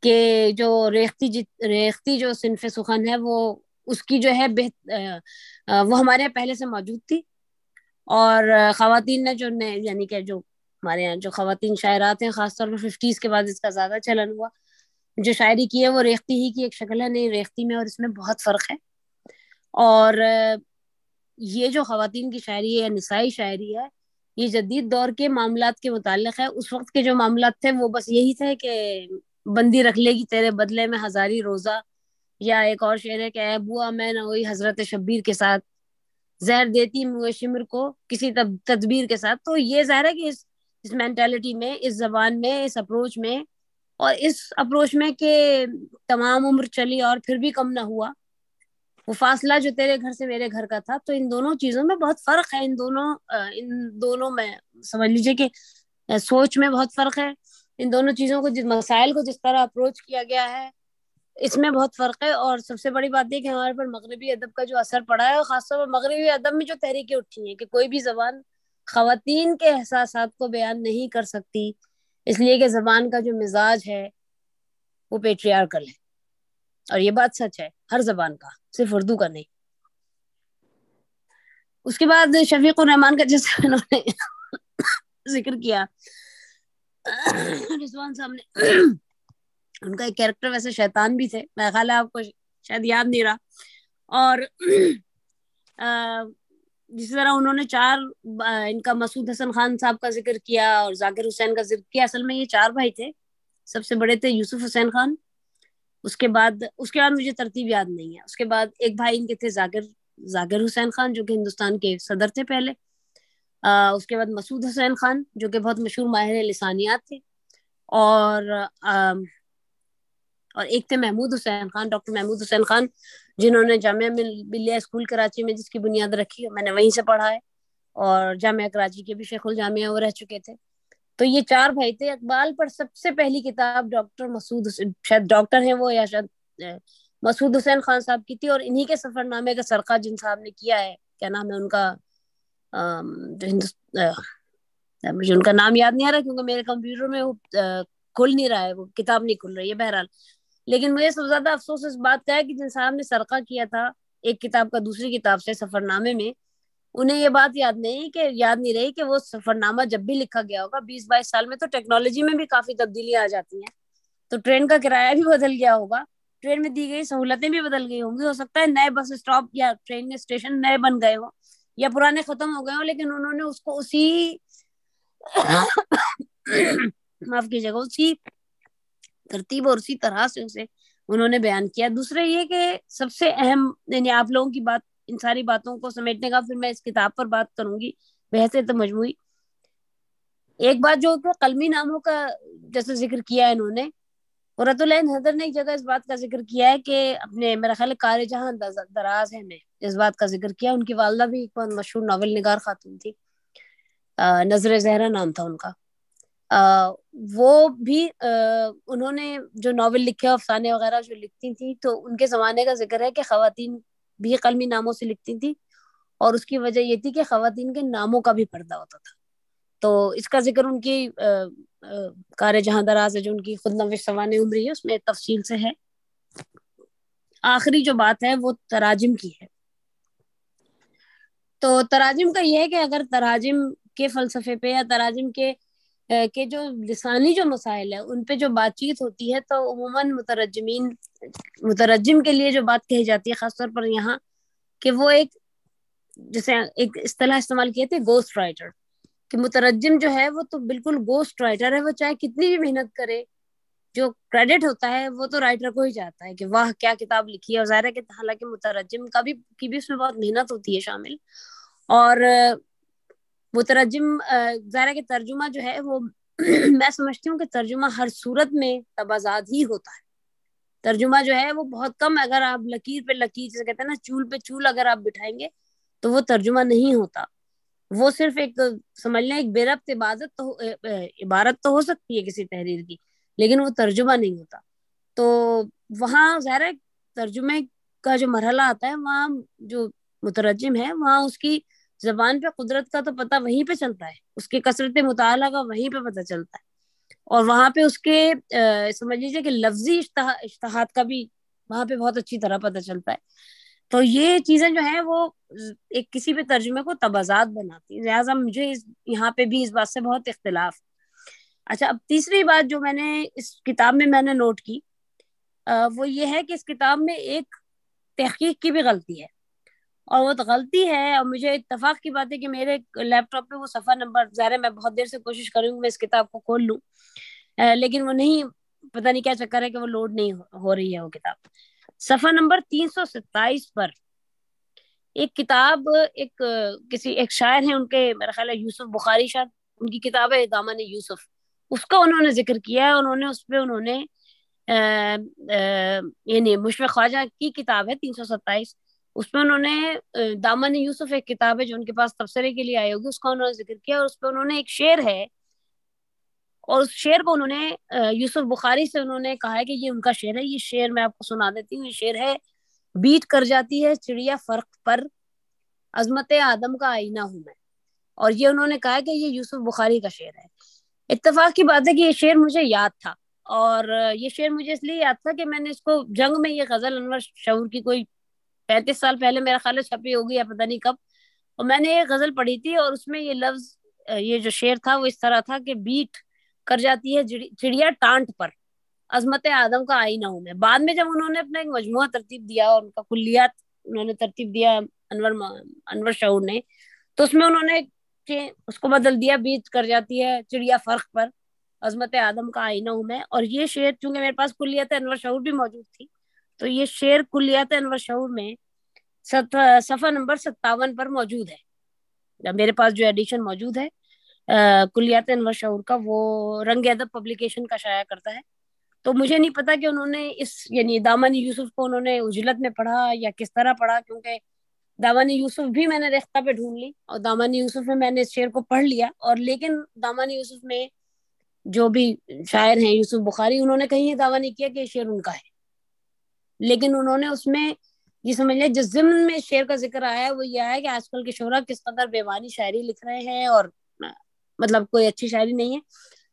کہ جو ریختی جو صنف سخن ہے وہ اس کی جو ہے وہ ہمارے یہاں پہلے سے موجود تھی, اور خواتین نے جو یعنی کہ جو ہمارے یہاں جو خواتین شاعرات ہیں خاص طور پر 50s کے بعد اس کا زیادہ چلن ہوا, جو شاعری کی ہے وہ ریختی ہی کی ایک شکل ہے, نہیں ریختی میں اور اس میں بہت فرق ہے. اور یہ جو خواتین کی شاعری ہے یا نسائی شاعری ہے یہ جدید دور کے معاملات کے متعلق ہے. اس وقت کے جو معاملات تھے وہ بس یہی تھے کہ بندی رکھ لے گی تیرے بدلے میں ہزاری روزہ, یا ایک اور شعر ہے کہ اے بوا میں نہ ہوئی حضرت شبیر کے ساتھ, زہر دیتی منہ شمر کو کسی تدبیر کے ساتھ. تو یہ ظاہر ہے کہ اس مینٹالٹی میں, اس زبان میں, اس اپروچ میں, اور اس اپروچ میں کہ تمام عمر چلی اور پھر بھی کم نہ ہوا, وہ فاصلہ جو تیرے گھر سے میرے گھر کا تھا. تو ان دونوں چیزوں میں بہت فرق ہے, ان دونوں میں سمجھ لیجئے کہ سوچ میں بہت فرق ہے. ان دونوں چیزوں کو مسائل کو جس طرح اپروچ کیا گیا ہے اس میں بہت فرق ہے. اور سب سے بڑی بات یہ کہ ہمارے پر مغربی ادب کا جو اثر پڑا ہے, اور خاص طور پر مغربی ادب میں جو تحریکیں اٹھی ہیں کہ کوئی بھی زبان خواتین کے احساسات کو بیان نہیں کر سکتی, اس لیے کہ زبان کا جو مزاج ہے وہ پیٹریارکل ہے. اور یہ بات سچ ہے ہر زبان کا, صرف اردو کا نہیں. اس کے بعد شفیق الرحمان کا جیسے انہوں نے ذکر کیا, رضوان صاحب نے, ان کا ایک کیریکٹر ویسے شیطان بھی تھے, میرا خیال ہے آپ کو شاید یاد نہیں رہا. اور جس طرح انہوں نے ان کا مسعود حسن خان صاحب کا ذکر کیا اور ذاکر حسین کا ذکر کیا, اصل میں یہ 4 بھائی تھے. سب سے بڑے تھے یوسف حسین خان, اس کے بعد مجھے ترتیب یاد نہیں ہے. اس کے بعد ایک بھائی ان کے تھے ذاکر حسین خان جو کہ ہندوستان کے صدر تھے پہلے. اس کے بعد مسعود حسین خان جو کہ بہت مشہور ماہر لسانیات تھے, اور ایک تھے محمود حسین خان, ڈاکٹر محمود حسین خان, جنہوں نے جامعہ ملیہ اسکول کراچی میں جس کی بنیاد رکھی, میں نے وہیں سے پڑھا ہے, اور جامعہ کراچی کے بھی شیخ الجامعہ وہ رہ چکے تھے. تو یہ 4 بھائی تھے. اقبال پر سب سے پہلی کتاب ڈاکٹر مسعود حسین, شاید ڈاکٹر ہیں وہ یا شاید مسعود حسین خان صاحب کی تھی, اور انہی کے سفر نامے کا سرقہ جن صاحب نے کیا ہے, کیا نام ہے ان کا, مجھے ان کا نام یاد نہیں آ رہا کیونکہ میرے کمپیوٹر میں وہ کھل نہیں رہا ہے, وہ کتاب نہیں کھل رہی ہے. بہرحال لیکن مجھے سب سے زیادہ افسوس اس بات کا ہے کہ جن صاحب نے سرقہ کیا تھا ایک کتاب کا دوسری کتاب سے سفر نامے میں, انہیں یہ بات یاد نہیں رہی کہ وہ سفر نامہ جب بھی لکھا گیا ہوگا 20-22 سال میں, تو ٹیکنالوجی میں بھی کافی تبدیلیاں آ جاتی ہیں, تو ٹرین کا کرایہ بھی بدل گیا ہوگا, ٹرین میں دی گئی سہولتیں بھی بدل گئی ہوں گی, ہو سکتا ہے نئے بس اسٹاپ یا ٹرین اسٹیشن نئے بن گئے ہوں یا پرانے ختم ہو گئے ہوں, لیکن انہوں نے اس کو اسی معاف کیجیے گا اسی ترتیب اور اسی طرح سے اسے انہوں نے بیان کیا. دوسرا یہ کہ سب سے اہم, یعنی آپ لوگوں کی بات, ان ساری باتوں کو سمیٹنے کا پھر میں اس کتاب پر بات کروں گی بحث مجموعی. ایک بات جو کہ قلمی ناموں کا جیسے ذکر کیا ہے انہوں نے, قرۃ العین حیدر نے ایک جگہ اس بات کا ذکر کیا ہے کہ اپنے میرا خیال کار جہاں دراز ہے میں اس بات کا ذکر کیا. ان کی والدہ بھی ایک بہت مشہور ناول نگار خاتون تھی, نظر زہرا نام تھا ان کا. وہ بھی انہوں نے جو ناول لکھے افسانے وغیرہ جو لکھتی تھی, تو ان کے زمانے کا ذکر ہے کہ خواتین بھی قلمی ناموں سے لکھتی تھی, اور اس کی وجہ یہ تھی کہ خواتین کے ناموں کا بھی پردہ ہوتا تھا. تو اس کا ذکر ان کی کار جہاں دراز ہے جو ان کی خود نوش سوانح عمری ہے اس میں تفصیل سے ہے. آخری جو بات ہے وہ تراجم کی ہے. تو تراجم کا یہ ہے کہ اگر تراجم کے فلسفے پہ یا تراجم کے جو لسانی جو مسائل ہے ان پہ جو بات چیت ہوتی ہے, تو عموماً مترجم کے لیے جو بات کہی جاتی ہے خاص طور پر یہاں, کہ وہ جیسے ایک اصطلاح استعمال کی تھی گوسٹ رائٹر, کہ مترجم جو ہے وہ تو بالکل گوسٹ رائٹر ہے, وہ چاہے کتنی بھی محنت کرے, جو کریڈٹ ہوتا ہے وہ تو رائٹر کو ہی جاتا ہے کہ واہ کیا کتاب لکھی ہے. اور ظاہر ہے کہ حالانکہ مترجم کی بھی اس میں بہت محنت ہوتی ہے شامل, اور مترجم ظاہر ہے کہ ترجمہ جو ہے وہ میں سمجھتی ہوں کہ ترجمہ ہر صورت میں تبازات ہی ہوتا ہے. ترجمہ جو ہے وہ بہت کم, اگر آپ لکیر پہ لکیر جیسے کہتے ہیں نا, چول پہ چول اگر آپ بٹھائیں گے تو وہ ترجمہ نہیں ہوتا. وہ صرف ایک سمجھ لیں ایک بے ربط عبارت تو ہو سکتی ہے کسی تحریر کی, لیکن وہ ترجمہ نہیں ہوتا. تو وہاں ظاہر ہے ترجمے کا جو مرحلہ آتا ہے وہاں جو مترجم ہے وہاں اس کی زبان پہ قدرت کا تو پتہ وہیں پہ چلتا ہے, اس کے کثرت مطالعہ کا وہیں پہ پتہ چلتا ہے, اور وہاں پہ اس کے سمجھ لیجیے کہ لفظی اشتہاد کا بھی وہاں پہ بہت اچھی طرح پتہ چلتا ہے. تو یہ چیزیں جو ہیں وہ ایک کسی بھی ترجمے کو تبازات بناتی ہیں, لہٰذا مجھے یہاں پہ بھی اس بات سے بہت اختلاف. اچھا, اب تیسری بات جو میں نے اس کتاب میں نے نوٹ کی وہ یہ ہے کہ اس کتاب میں ایک تحقیق کی بھی غلطی ہے, اور وہ غلطی ہے, اور مجھے اتفاق کی بات ہے کہ میرے لیپ ٹاپ پہ وہ صفحہ نمبر, ظاہر ہے میں بہت دیر سے کوشش کروں گی میں اس کتاب کو کھول لوں, لیکن وہ نہیں, پتہ نہیں کیا چکر ہے کہ وہ لوڈ نہیں ہو رہی ہے وہ کتاب. صفحہ نمبر 327 پر ایک کتاب ایک شاعر ہیں ان کے, میرا خیال ہے یوسف بخاری شاید, ان کی کتاب ہے دامن یوسف, اس کا انہوں نے ذکر کیا ہے. انہوں نے اس پہ انہوں نے یعنی مشفق خواجہ کی کتاب ہے 327, اس میں انہوں نے دامن یوسف ایک کتاب ہے جو ان کے پاس تبصرے کے لیے آئی ہوگی, اس کا انہوں نے ذکر کیا, اور اس پہ انہوں نے ایک شعر ہے, اور اس شعر کو انہوں نے یوسف بخاری سے انہوں نے کہا ہے کہ یہ ان کا شعر ہے. یہ شعر میں آپ کو سنا دیتی ہوں. یہ شعر ہے, بیٹ کر جاتی ہے چڑیا فرق پر, عظمت آدم کا آئینہ ہوں میں. اور یہ انہوں نے کہا کہ یہ یوسف بخاری کا شعر ہے. اتفاق کی بات ہے کہ یہ شعر مجھے یاد تھا, اور یہ شعر مجھے اس لیے یاد تھا کہ میں نے اس کو جنگ میں, یہ غزل انور شعور کی کوئی 35 سال پہلے میرا خیال ہے چھپی ہوگی یا پتہ نہیں کب, اور میں نے یہ غزل پڑھی تھی, اور اس میں یہ لفظ, یہ جو شعر تھا وہ اس طرح تھا کہ بیٹ کر جاتی ہے چڑیا ٹانٹ پر, عظمت آدم کا آئینہ ہوں میں. بعد میں جب انہوں نے اپنا ایک مجموعہ ترتیب دیا, اور ان کا کلیات انہوں نے ترتیب دیا انور شعور نے, تو اس میں انہوں نے اس کو بدل دیا, بیت کر جاتی ہے چڑیا فرق پر, عظمت آدم کا آئینہ ہوں میں. اور یہ شعر چونکہ میرے پاس کلیات انور شعور بھی موجود تھی, تو یہ شعر کلیات انور شعور میں صفحہ نمبر 57 پر موجود ہے. میرے پاس جو ایڈیشن موجود ہے کلیات انور شعور کا, وہ رنگ ادب پبلیکیشن کا شائع کرتا ہے. تو مجھے نہیں پتا کہ انہوں نے اس یعنی دامن یوسف کو انہوں نے اجلت میں پڑھا یا کس طرح پڑھا, کیونکہ دامن یوسف بھی میں نے ریختہ پہ ڈھونڈ لی, اور دامن یوسف میں نے اس شعر کو پڑھ لیا, اور لیکن دامن یوسف میں جو بھی شاعر ہیں یوسف بخاری, انہوں نے کہیں یہ دعویٰ نہیں کیا کہ یہ شعر ان کا ہے, لیکن انہوں نے اس میں یہ سمجھ لیں جس ضمن میں شعر کا ذکر آیا ہے وہ یہ ہے کہ آج کل کے شعراء کس قدر بیوانی شاعری لکھ رہے ہیں, اور مطلب کوئی اچھی شاعری نہیں ہے.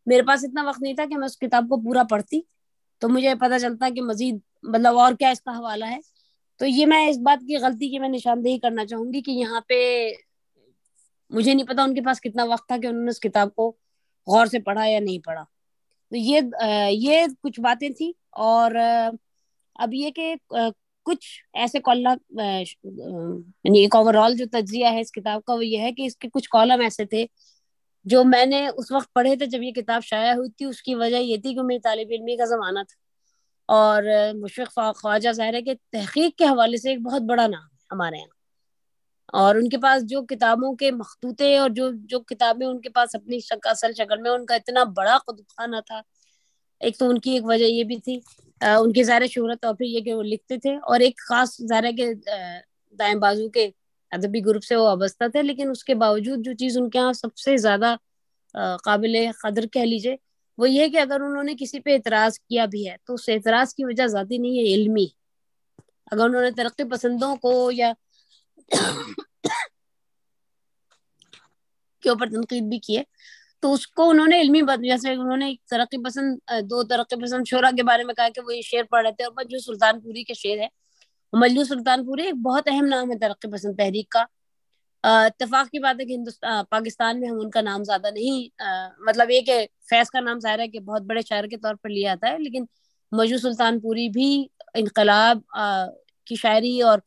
میرے پاس اتنا وقت نہیں تھا کہ میں اس کتاب کو پورا پڑھتی, تو مجھے پتہ چلتا کہ مزید مطلب اور کیا اس کا حوالہ ہے. تو یہ میں اس بات کی غلطی کی میں نشاندہی کرنا چاہوں گی کہ یہاں پہ مجھے نہیں پتا ان کے پاس کتنا وقت تھا کہ انہوں نے اس کتاب کو غور سے پڑھا یا نہیں پڑھا. تو یہ کچھ باتیں تھیں. اور اب یہ کہ کچھ ایسے یعنی ایک اوور آل جو تجزیہ ہے اس کتاب کا وہ یہ ہے کہ اس کے کچھ کالم ایسے تھے جو میں نے اس وقت پڑھے تھے جب یہ کتاب شائع ہوئی تھی. اس کی وجہ یہ تھی کہ میری طالب علمی کا زمانہ تھا, اور مشفق خواجہ ظاہر ہے کہ تحقیق کے حوالے سے ایک بہت بڑا نام ہے ہمارے یہاں, اور ان کے پاس جو کتابوں کے مخطوطے اور جو کتابیں ان کے پاس اپنی اصل شکل میں, ان کا اتنا بڑا کتب خانہ تھا. ایک تو ان کی ایک وجہ یہ بھی تھی ان کی ظاہر شہرت, اور پھر یہ کہ وہ لکھتے تھے, اور ایک خاص ظاہر ہے کہ دائیں بازو کے ادبی گروپ سے وہ وابستہ تھے. لیکن اس کے باوجود جو چیز ان کے یہاں سب سے زیادہ قابل قدر کہہ لیجیے وہ یہ کہ اگر انہوں نے کسی پہ اعتراض کیا بھی ہے تو اس اعتراض کی وجہ ذاتی نہیں ہے, علمی. اگر انہوں نے ترقی پسندوں کو یا کے اوپر تنقید بھی کی ہے تو اس کو انہوں نے علمی بات, جیسے انہوں نے دو ترقی پسند شعراء کے بارے میں کہا کہ وہ یہ شعر پڑھ رہے تھے, اور مجلس سلطان پوری کے شعر ہے. مجلس سلطان پوری ایک بہت اہم نام ہے ترقی پسند تحریک کا. اتفاق کی بات ہے کہ پاکستان میں ہم ان کا نام زیادہ نہیں, مطلب یہ کہ فیض کا نام ظاہر ہے کہ بہت بڑے شاعر کے طور پر لیا جاتا ہے, لیکن مجلس سلطان پوری بھی انقلاب کی شاعری اور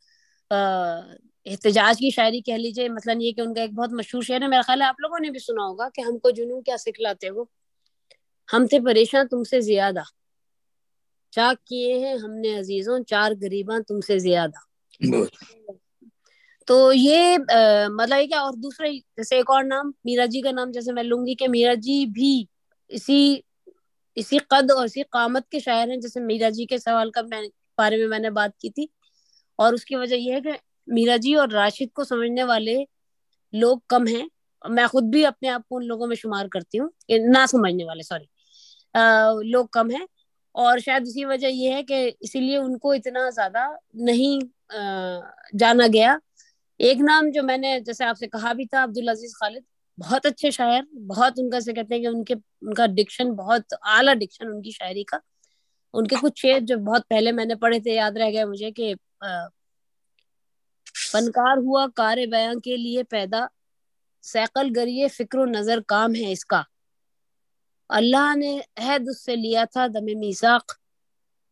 احتجاج کی شاعری کہہ لیجیے. مثلا یہ کہ ان کا ایک بہت مشہور شعر ہے, میرا خیال ہے آپ لوگوں نے بھی سنا ہوگا کہ ہم کو جنوں کیا سکھلاتے ہو, ہم تھے پریشان تم سے زیادہ, چاک کیے ہیں ہم نے عزیزوں چار غریباں تم سے زیادہ. تو یہ مطلب یہ کیا. اور دوسرے جیسے ایک اور نام میرا جی کا نام جیسے میں لوں گی کہ میرا جی بھی اسی قد اور اسی قامت کے شاعر ہیں جیسے میرا جی کے سوال کا بارے میں نے بات کی تھی. اور اس کی وجہ یہ ہے کہ میرا جی اور راشد کو سمجھنے والے لوگ کم ہیں. میں خود بھی اپنے آپ کو ان لوگوں میں شمار کرتی ہوں, نہ سمجھنے والے, سوری, لوگ کم ہیں، اور شاید اسی وجہ یہ ہے کہ اسی لیے ان کو اتنا زیادہ نہیں جانا گیا. ایک نام جو میں نے جیسے آپ سے کہا بھی تھا، عبدالعزیز خالد، بہت اچھے شاعر، بہت ان کا سے کہتے ہیں کہ ان کا ڈکشن بہت اعلیٰ ڈکشن ان کی شاعری کا. ان کے کچھ شعر جو بہت پہلے میں نے پڑھے تھے یاد رہ گئے مجھے کہ فنکار ہوا کار بیاں کے لیے پیدا، سیقل گریے فکر و نظر کام ہے اس کا، اللہ نے عہد اس سے لیا تھا دم میثاق،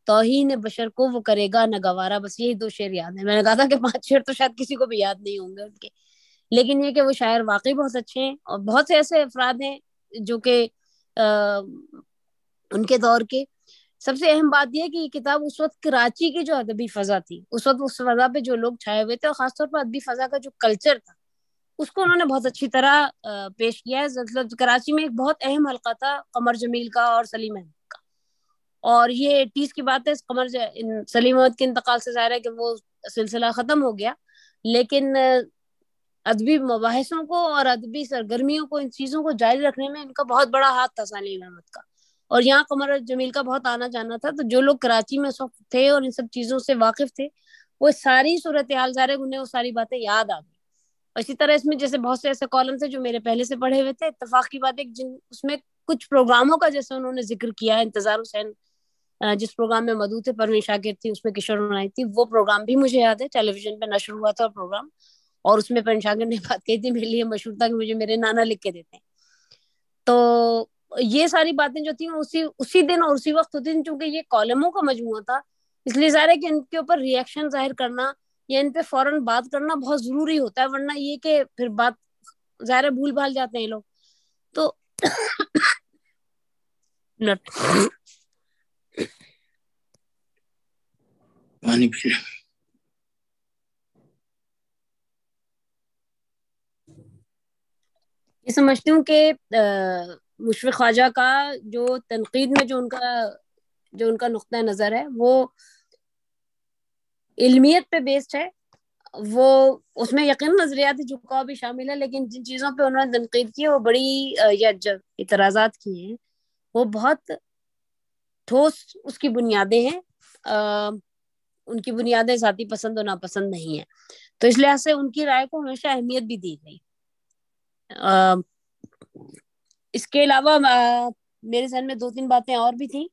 توہین بشر کو وہ کرے گا نہ گوارا. بس یہی 2 شعر یاد ہیں. میں نے کہا تھا کہ 5 شعر تو شاید کسی کو بھی یاد نہیں ہوں گے ان کے، لیکن یہ کہ وہ شاعر واقعی بہت اچھے ہیں. اور بہت سے ایسے افراد ہیں جو کہ ان کے دور کے. سب سے اہم بات یہ کہ یہ کتاب اس وقت کراچی کی جو ادبی فضا تھی، اس وقت اس فضا پہ جو لوگ چھائے ہوئے تھے، اور خاص طور پر ادبی فضا کا جو کلچر تھا، اس کو انہوں نے بہت اچھی طرح پیش کیا ہے. مطلب کراچی میں ایک بہت اہم حلقہ تھا قمر جمیل کا اور سلیم احمد کا، اور یہ 80s کی بات ہے. سلیم احمد کے انتقال سے ظاہر ہے کہ وہ سلسلہ ختم ہو گیا، لیکن ادبی مباحثوں کو اور ادبی سرگرمیوں کو، ان چیزوں کو جاری رکھنے میں ان کا بہت بڑا ہاتھ تھا سلیم احمد کا. اور یہاں قمر جمیل کا بہت آنا جانا تھا. تو جو لوگ کراچی میں اس وقت تھے اور ان سب چیزوں سے واقف تھے، وہ ساری صورتحال ظاہر ہے انہیں وہ ساری باتیں یاد آ گئی. اور اسی طرح اس میں جیسے بہت سے ایسے کالم تھے جو میرے پہلے سے پڑھے ہوئے تھے. اتفاق کی بات ہے اس میں کچھ پروگراموں کا جیسے انہوں نے ذکر کیا ہے، انتظار حسین جس پروگرام میں مدعو تھے، پروین شاکر تھی، اس میں کشور بنائی تھی، وہ پروگرام بھی مجھے یاد ہے. ٹیلی ویژن پہ نشر ہوا تھا پروگرام، اور اس میں پروین شاکر نے بات کہی تھی، میرے لیے مشہور تھا کہ مجھے میرے نانا لکھ کے دیتے ہیں. تو یہ ساری باتیں جو تھیں اسی دن اور اسی وقت ہوتی تھیں. چونکہ یہ کالموں کا مجموعہ تھا، اس لیے ظاہر ہے کہ ان کے اوپر ریئیکشن ظاہر کرنا یا ان پہ فوراً بات کرنا بہت ضروری ہوتا ہے، ورنہ یہ کہ پھر بات ظاہر ہے بھول بھال جاتے ہیں لوگ. تو پانی پی لیں. یہ سمجھتی ہوں کہ مشفق خواجہ کا جو تنقید میں جو ان کا نقطہ نظر ہے وہ علمیت پہ بیسڈ ہے. وہ اس میں یقین نظریاتی جھکاؤ بھی شامل ہے، لیکن جن چیزوں پہ انہوں نے تنقید کی وہ بڑی یا اعتراضات کی ہیں، وہ بہت ٹھوس اس کی بنیادیں ہیں. ان کی بنیادیں ذاتی پسند و ناپسند نہیں ہیں. تو اس لحاظ سے ان کی رائے کو ہمیشہ اہمیت بھی دی گئی. اس کے علاوہ میرے ذہن میں 2-3 باتیں اور بھی تھیں.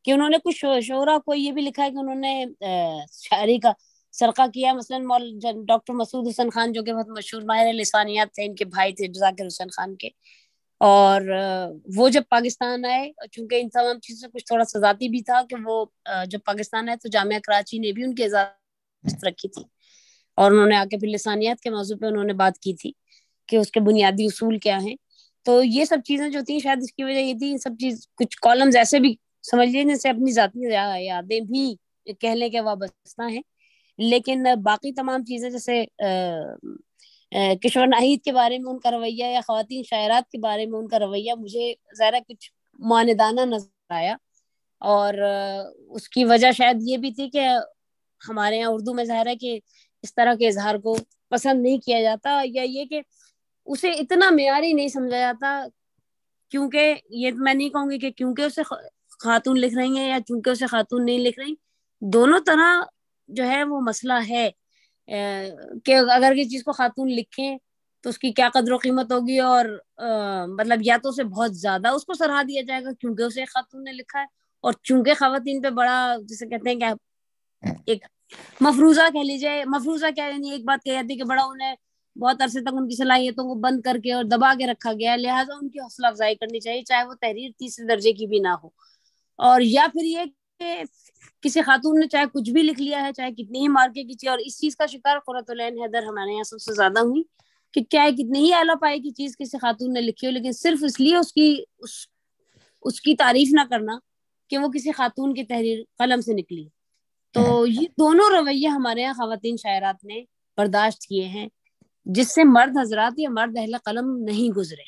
کہ انہوں نے کچھ شعرا کو یہ بھی لکھا ہے کہ انہوں نے شاعری کا سرقہ کیا. مثلا ڈاکٹر مسعود حسن خان جو کہ بہت مشہور ماہر لسانیات تھے، ان کے بھائی تھے ذاکر حسین خان کے، اور وہ جب پاکستان آئے، چونکہ ان تمام چیزوں سے کچھ تھوڑا سزاتی بھی تھا کہ وہ جب پاکستان آئے تو جامعہ کراچی نے بھی ان کی اجازت رکھی تھی، اور انہوں نے آ کے پھر لسانیات کے موضوع پہ انہوں نے بات کی تھی کہ اس کے بنیادی اصول کیا ہیں. تو یہ سب چیزیں جو تھیں شاید اس کی وجہ یہ تھی. سب چیز کچھ کالمز ایسے بھی سمجھ لیجیے جیسے اپنی ذاتی یادیں بھی کہہ لیں کہ وابستہ ہیں، لیکن باقی تمام چیزیں جیسے کشور ناہید کے بارے میں ان کا رویہ یا خواتین شاعرات کے بارے میں ان کا رویہ مجھے ظاہر کچھ معاندانہ نظر آیا. اور اس کی وجہ شاید یہ بھی تھی کہ ہمارے یہاں اردو میں ظاہر ہے کہ اس طرح کے اظہار کو پسند نہیں کیا جاتا، یا یہ کہ اسے اتنا معیاری نہیں سمجھا جاتا. کیونکہ یہ میں نہیں کہوں گی کہ کیونکہ اسے خاتون لکھ رہی ہیں یا چونکہ اسے خاتون نہیں لکھ رہی، دونوں طرح جو ہے وہ مسئلہ ہے کہ اگر کسی چیز کو خاتون لکھیں تو اس کی کیا قدر و قیمت ہوگی، اور مطلب یا تو اسے بہت زیادہ اس کو سراہا دیا جائے گا کیونکہ اسے خاتون نے لکھا ہے، اور چونکہ خواتین پہ بڑا جسے کہتے ہیں کہ ایک مفروضہ کہہ لیجیے، مفروضہ کیا یعنی ایک بات کہی جاتی ہے کہ بڑا انہیں بہت عرصے تک ان کی صلاحیتوں کو بند کر کے اور دبا کے رکھا گیا ہے، لہٰذا ان کی حوصلہ افزائی کرنی چاہیے چاہے وہ تحریر تیسرے درجے کی بھی نہ ہو. اور یا پھر یہ کہ کسی خاتون نے چاہے کچھ بھی لکھ لیا ہے، چاہے کتنی ہی مارکے کی چیز، اور اس چیز کا شکار قرۃ العین حیدر ہمارے یہاں سب سے زیادہ ہوئی کہ چاہے کتنی ہی اعلیٰ پائے کی چیز کسی خاتون نے لکھی ہو، لیکن صرف اس لیے اس کی تعریف نہ کرنا کہ وہ کسی خاتون کی تحریر قلم سے نکلی. تو یہ دونوں رویے ہمارے یہاں خواتین شاعرات نے برداشت کیے ہیں، جس سے مرد حضرات یا مرد اہل قلم نہیں گزرے.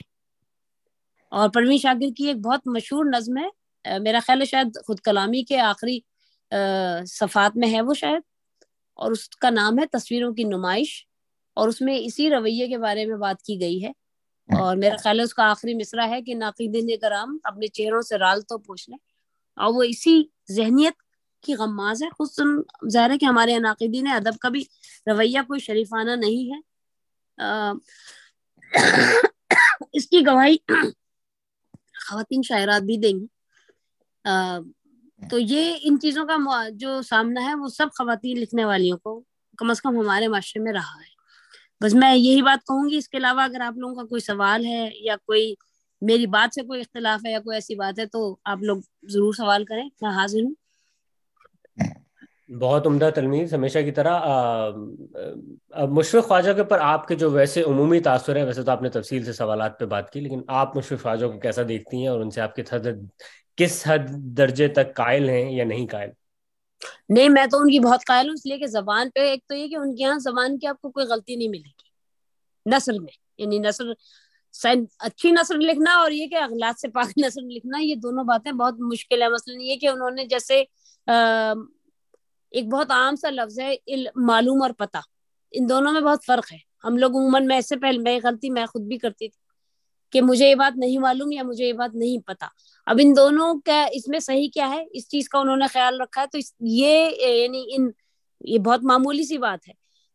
اور پروین شاکر کی ایک بہت مشہور نظم ہے، میرا خیال ہے شاید خود کلامی کے آخری صفحات میں ہے وہ شاید، اور اس کا نام ہے تصویروں کی نمائش. اور اس میں اسی رویے کے بارے میں بات کی گئی ہے، اور میرا خیال ہے اس کا آخری مصرع ہے کہ ناقدین کرام اپنے چہروں سے رال تو پوچھ لیں، اور وہ اسی ذہنیت کی غماز ہے. خصوصاً ظاہر ہے کہ ہمارے ناقدین ادب کا بھی رویہ کوئی شریفانہ نہیں ہے. اس کی گواہی خواتین شاعرات بھی دیں گی. تو یہ ان چیزوں کا جو سامنا ہے وہ سب خواتین لکھنے والیوں کو کم از کم ہمارے معاشرے میں رہا ہے. بس میں یہی بات کہوں گی. اس کے علاوہ اگر آپ لوگوں کا کوئی سوال ہے یا کوئی میری بات سے کوئی اختلاف ہے یا کوئی ایسی بات ہے تو آپ لوگ ضرور سوال کریں، میں حاضر ہوں. بہت عمدہ تلمیذ ہمیشہ کی طرح. مشفق خواجہ کے اوپر آپ کے جو ویسے عمومی تاثر ہے، ویسے تو آپ نے تفصیل سے سوالات پہ بات کی، لیکن آپ مشفق خواجہ کو کیسا دیکھتی ہیں اور ان سے آپ کس حد درجے تک قائل ہیں یا نہیں قائل؟ نہیں، میں تو ان کی بہت قائل ہوں، اس لیے کہ زبان پہ ایک تو یہ کہ ان کے یہاں زبان کی آپ کو کوئی غلطی نہیں ملے گی نثر میں. یعنی نثر اچھی نثر لکھنا اور یہ کہ اغلاط سے پاک نثر لکھنا، یہ دونوں باتیں بہت مشکل ہے. مثلا یہ کہ انہوں نے جیسے ایک بہت عام سا لفظ ہے معلوم اور پتہ، ان دونوں میں بہت فرق ہے. ہم لوگ عموماً میں اس سے پہلے میں غلطی میں خود بھی کرتی تھی کہ مجھے یہ بات نہیں معلوم یا مجھے یہ بات نہیں پتہ. اب ان دونوں کا اس میں صحیح کیا ہے، اس چیز کا انہوں نے خیال رکھا ہے. تو یہ یعنی یہ بہت معمولی سی بات ہے.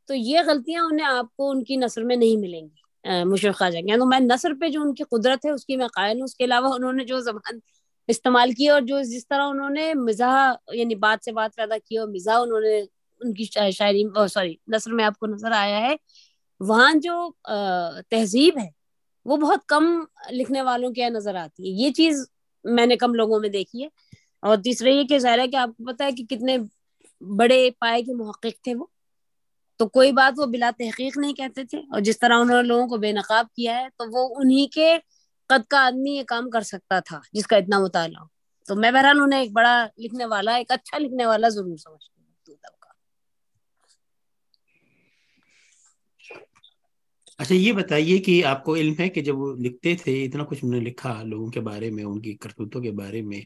تو یہ غلطیاں انہیں آپ کو ان کی نثر میں نہیں ملیں گی مشفق خواجہ کے. تو میں نثر پہ جو ان کی قدرت ہے اس کی میں قائل ہوں. اس کے علاوہ انہوں نے جو زبان استعمال کی اور جو جس طرح انہوں نے مزاح یعنی بات سے بات پیدا کی اور مزاح انہوں نے ان کی شاعری نثر میں آپ کو نظر آیا ہے، وہاں جو تہذیب ہے وہ بہت کم لکھنے والوں کے نظر آتی ہے. یہ چیز میں نے کم لوگوں میں دیکھی ہے. اور تیسرے یہ کہ ظاہر ہے کہ آپ کو پتا ہے کہ کتنے بڑے پائے کے محقق تھے وہ، تو کوئی بات وہ بلا تحقیق نہیں کہتے تھے. اور جس طرح انہوں نے لوگوں کو بے نقاب کیا ہے تو وہ انہی کے قد کا آدمی یہ کام کر سکتا تھا جس کا اتنا مطالعہ ہو. تو میں بہرحال انہیں ایک بڑا لکھنے والا، ایک اچھا لکھنے والا ضرور سمجھتی ہوں. اچھا یہ بتائیے کہ آپ کو علم ہے کہ جب وہ لکھتے تھے اتنا کچھ انہوں نے لکھا لوگوں کے بارے میں، ان کی کرتوتوں کے بارے میں،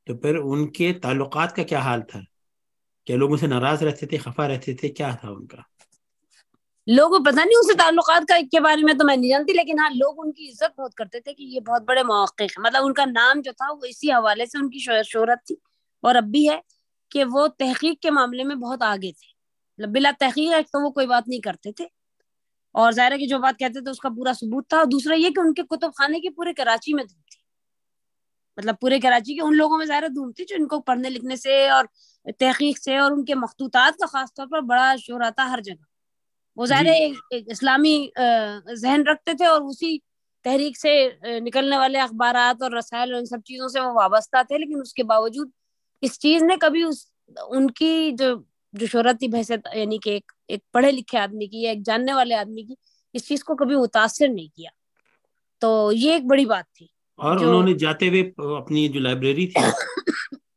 تو پھر ان کے تعلقات کا کیا حال تھا؟ کیا لوگوں سے ناراض رہتے تھے، خفا رہتے تھے، کیا تھا ان کا؟ لوگوں کو پتہ نہیں ان سے تعلقات کا کے بارے میں تو میں نہیں جانتی، لیکن ہاں لوگ ان کی عزت بہت کرتے تھے کہ یہ بہت بڑے محقق ہیں. مطلب ان کا نام جو تھا وہ اسی حوالے سے ان کی شہرت تھی، اور اب بھی ہے کہ وہ تحقیق کے معاملے میں بہت آگے تھے. بلا تحقیق ایک تو وہ کوئی بات نہیں کرتے تھے، اور ظاہر ہے کہ جو بات کہتے تھے اس کا پورا ثبوت تھا. اور دوسرا یہ کہ ان کے کتب خانے کی پورے کراچی میں دھوم تھی. مطلب پورے کراچی کے ان لوگوں میں ظاہر دھوم تھی جو ان کو پڑھنے لکھنے سے اور تحقیق سے، اور ان کے مخطوطات کا خاص طور پر بڑا شہرہ تھا ہر جگہ. وہ ظاہر ایک اسلامی ذہن رکھتے تھے اور اسی تحریک سے نکلنے والے اخبارات اور رسائل اور ان سب چیزوں سے وہ وابستہ تھے. لیکن اس کے باوجود اس چیز نے کبھی ان کی جو شہرت تھی بحثیت یعنی کہ ایک پڑھے لکھے آدمی کی یا ایک جاننے والے آدمی کی، اس چیز کو کبھی متاثر نہیں کیا. تو یہ ایک بڑی بات تھی. اور انہوں نے جاتے ہوئے اپنی جو لائبریری تھی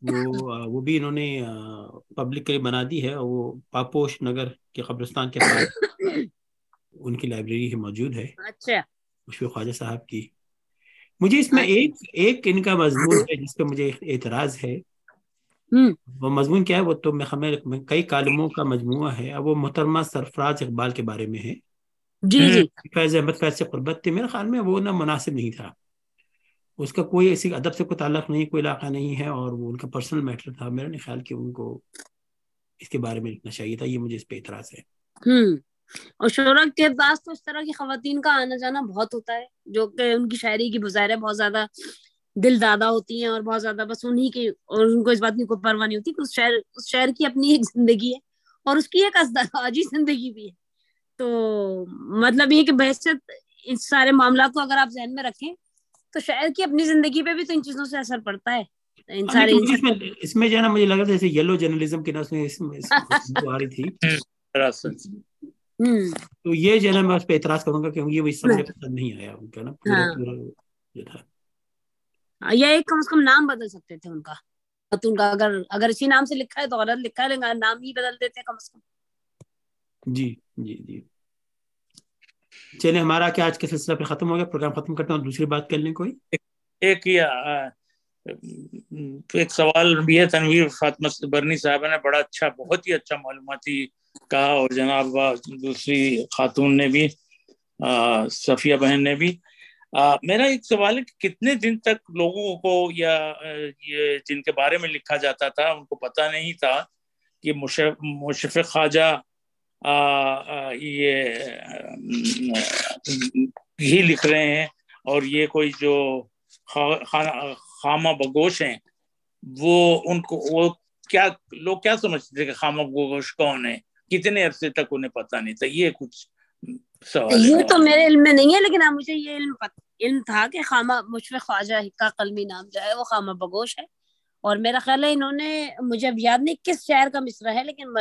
وہ بھی انہوں نے پبلک کے لیے بنا دی ہے، اور وہ پاپوش نگر کے قبرستان کے پاس ان کی لائبریری موجود ہے. اچھا، مشفق خواجہ صاحب کی. مجھے اس میں ایک ان کا مضمون ہے جس پہ مجھے اعتراض ہے. وہ مضمون کیا ہے؟ وہ تو میں کئی کالموں کا مجموعہ ہے. اب وہ محترمہ سرفراز اقبال کے بارے میں ہے. جی فیض احمد فیض سے قربت تھی. میرے خیال میں وہ نہ مناسب نہیں تھا. اس کا کوئی ایسی ادب سے کوئی تعلق نہیں، کوئی علاقہ نہیں ہے، اور وہ ان کا پرسنل میٹر تھا. میرا نہیں خیال کہ ان کو اس کے بارے میں لکھنا چاہیے تھا. یہ مجھے اس پہ اعتراض ہے. اور شہرت کے پاس تو اس طرح کی خواتین کا آنا جانا بہت ہوتا ہے جو کہ ان کی شاعری کی بظاہر بہت زیادہ دل دادا ہوتی ہیں، اور بہت زیادہ بس انہی کی، اور ان کو اس بات کی کوئی پرواہ نہیں ہوتی کہ اس شاعر کی اپنی ایک زندگی ہے اور اس کی ایک ازدواجی زندگی بھی ہے. تو مطلب یہ کہ بحثیت اس سارے معاملات کو اگر آپ ذہن میں رکھیں تو شاعر کی اپنی زندگی پہ بھی تو ان چیزوں سے اثر پڑتا ہے. اس میں جو ہے نا مجھے لگ رہا تھا جیسے یلو جرنلزم کی آ رہی تھی. تو یہ جو ہے نا میں اس پہ اعتراض کروں گا کہ یہ مجھے پسند نہیں آیا ان کا نا پورا جو تھا. یا ایک کم از کم نام بدل سکتے تھے ان کا اگر اسی نام سے لکھا ہے تو غلط لکھا ہے، لیکن نام ہی بدل دیتے کم از کم. جی جی جی. چلے ہمارا کیا آج کا سلسلہ پہ ختم ہو گیا، پروگرام ختم کرتے ہیں اور دوسری بات کر لیں. کوئی ایک سوال بھی ہے. تنویر فاطمہ برنی صاحبہ نے بڑا اچھا، بہت ہی اچھا معلوماتی کہا اور جناب دوسری خاتون نے بھی، صفیہ بہن نے بھی. میرا ایک سوال ہے کہ کتنے دن تک لوگوں کو یا یہ جن کے بارے میں لکھا جاتا تھا ان کو پتہ نہیں تھا کہ مشفق خواجہ یہ ہی لکھ رہے ہیں، اور یہ کوئی جو خامہ بگوش ہیں وہ ان کو وہ کیا لوگ کیا سمجھتے تھے کہ خامہ بگوش کون ہے؟ کتنے عرصے تک انہیں پتہ نہیں تھا؟ یہ کچھ سوال ہے. یہ تو میرے علم میں نہیں ہے، لیکن مجھے یہ علم تھا کہ خامہ مشفق خواجہ کا قلمی نام جو ہے وہ خامہ بگوش ہے. اور میرا خیال ہے انہوں نے، مجھے اب یاد نہیں کس شاعر کا مصرع ہے، لیکن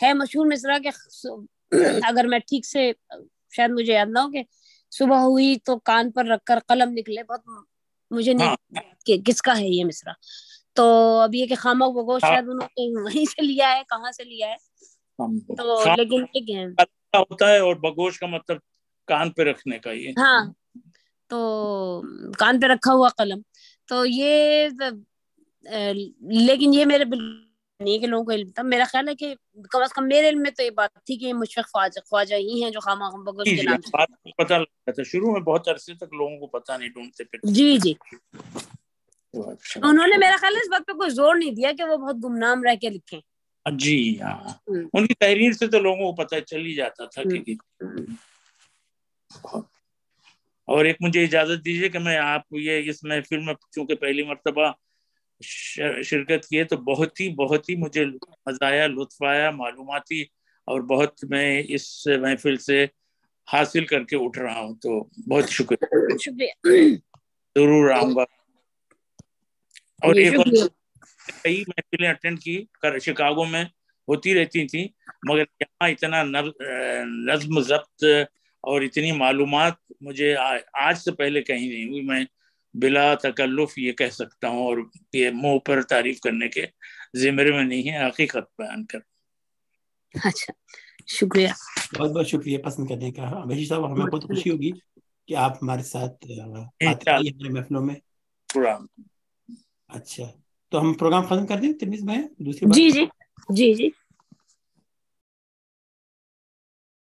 ہے مشہور مصرع کہ اگر میں ٹھیک سے شاید مجھے یاد نہ ہو کہ صبح ہوئی تو کان پر رکھ کر قلم نکلے، بہت مجھے نہیں کہ کس کا ہے یہ مصرع. تو اب یہ کہ خامہ بگوش شاید انہوں نے وہیں سے لیا ہے، کہاں سے لیا ہے تو لیکن ہوتا ہے، اور بگوش کا مطلب کان پہ رکھنے کا. یہ ہاں، تو کان پہ رکھا ہوا قلم. تو یہ لیکن یہ میرے نہیں کہ لوگوں کو علم تھا. میرا خیال ہے کہ کم از کم میرے علم میں تو یہ بات تھی کہ مشفق خواجہ ہی ہیں جو خامہ بگوش کے نام سے پتہ لگتا تھا. شروع میں بہت عرصے تک لوگوں کو پتہ نہیں، ڈھونڈتے پھرتے. جی انہوں نے میرا خیال ہے اس بات پہ کوئی زور نہیں دیا کہ وہ بہت گمنام رہ کے لکھیں. جی ہاں، ان کی تحریر سے تو لوگوں کو پتہ چل ہی جاتا تھا کہ. اور ایک مجھے اجازت دیجیے کہ میں آپ کو یہ اس محفل میں چونکہ پہلی مرتبہ شرکت کی ہے تو بہت ہی مجھے مزہ آیا، لطف آیا، معلوماتی، اور بہت میں اس محفل سے حاصل کر کے اٹھ رہا ہوں. تو بہت شکریہ، ضرور آؤں گا. اور ایک اور کئی محفلیں اٹینڈ کی شکاگو میں ہوتی رہتی تھیں، مگر یہاں اتنا نظم ضبط اور اتنی معلومات مجھے آج سے پہلے کہیں نہیں ہوئی. میں بلا تکلف یہ کہہ سکتا ہوں، اور یہ منہ پر تعریف کرنے کے زمرے میں نہیں ہے، حقیقت بیان کر. اچھا، شکریہ، بہت بہت شکریہ پسند کرنے کا. بشیر صاحب ہمیں بہت خوشی ہوگی کہ آپ ہمارے ساتھ آتے ہیں ہمارے محفلوں میں. اچھا، تو ہم پروگرام ختم کر دیں ترمیز بھائی؟ دوسری بات جی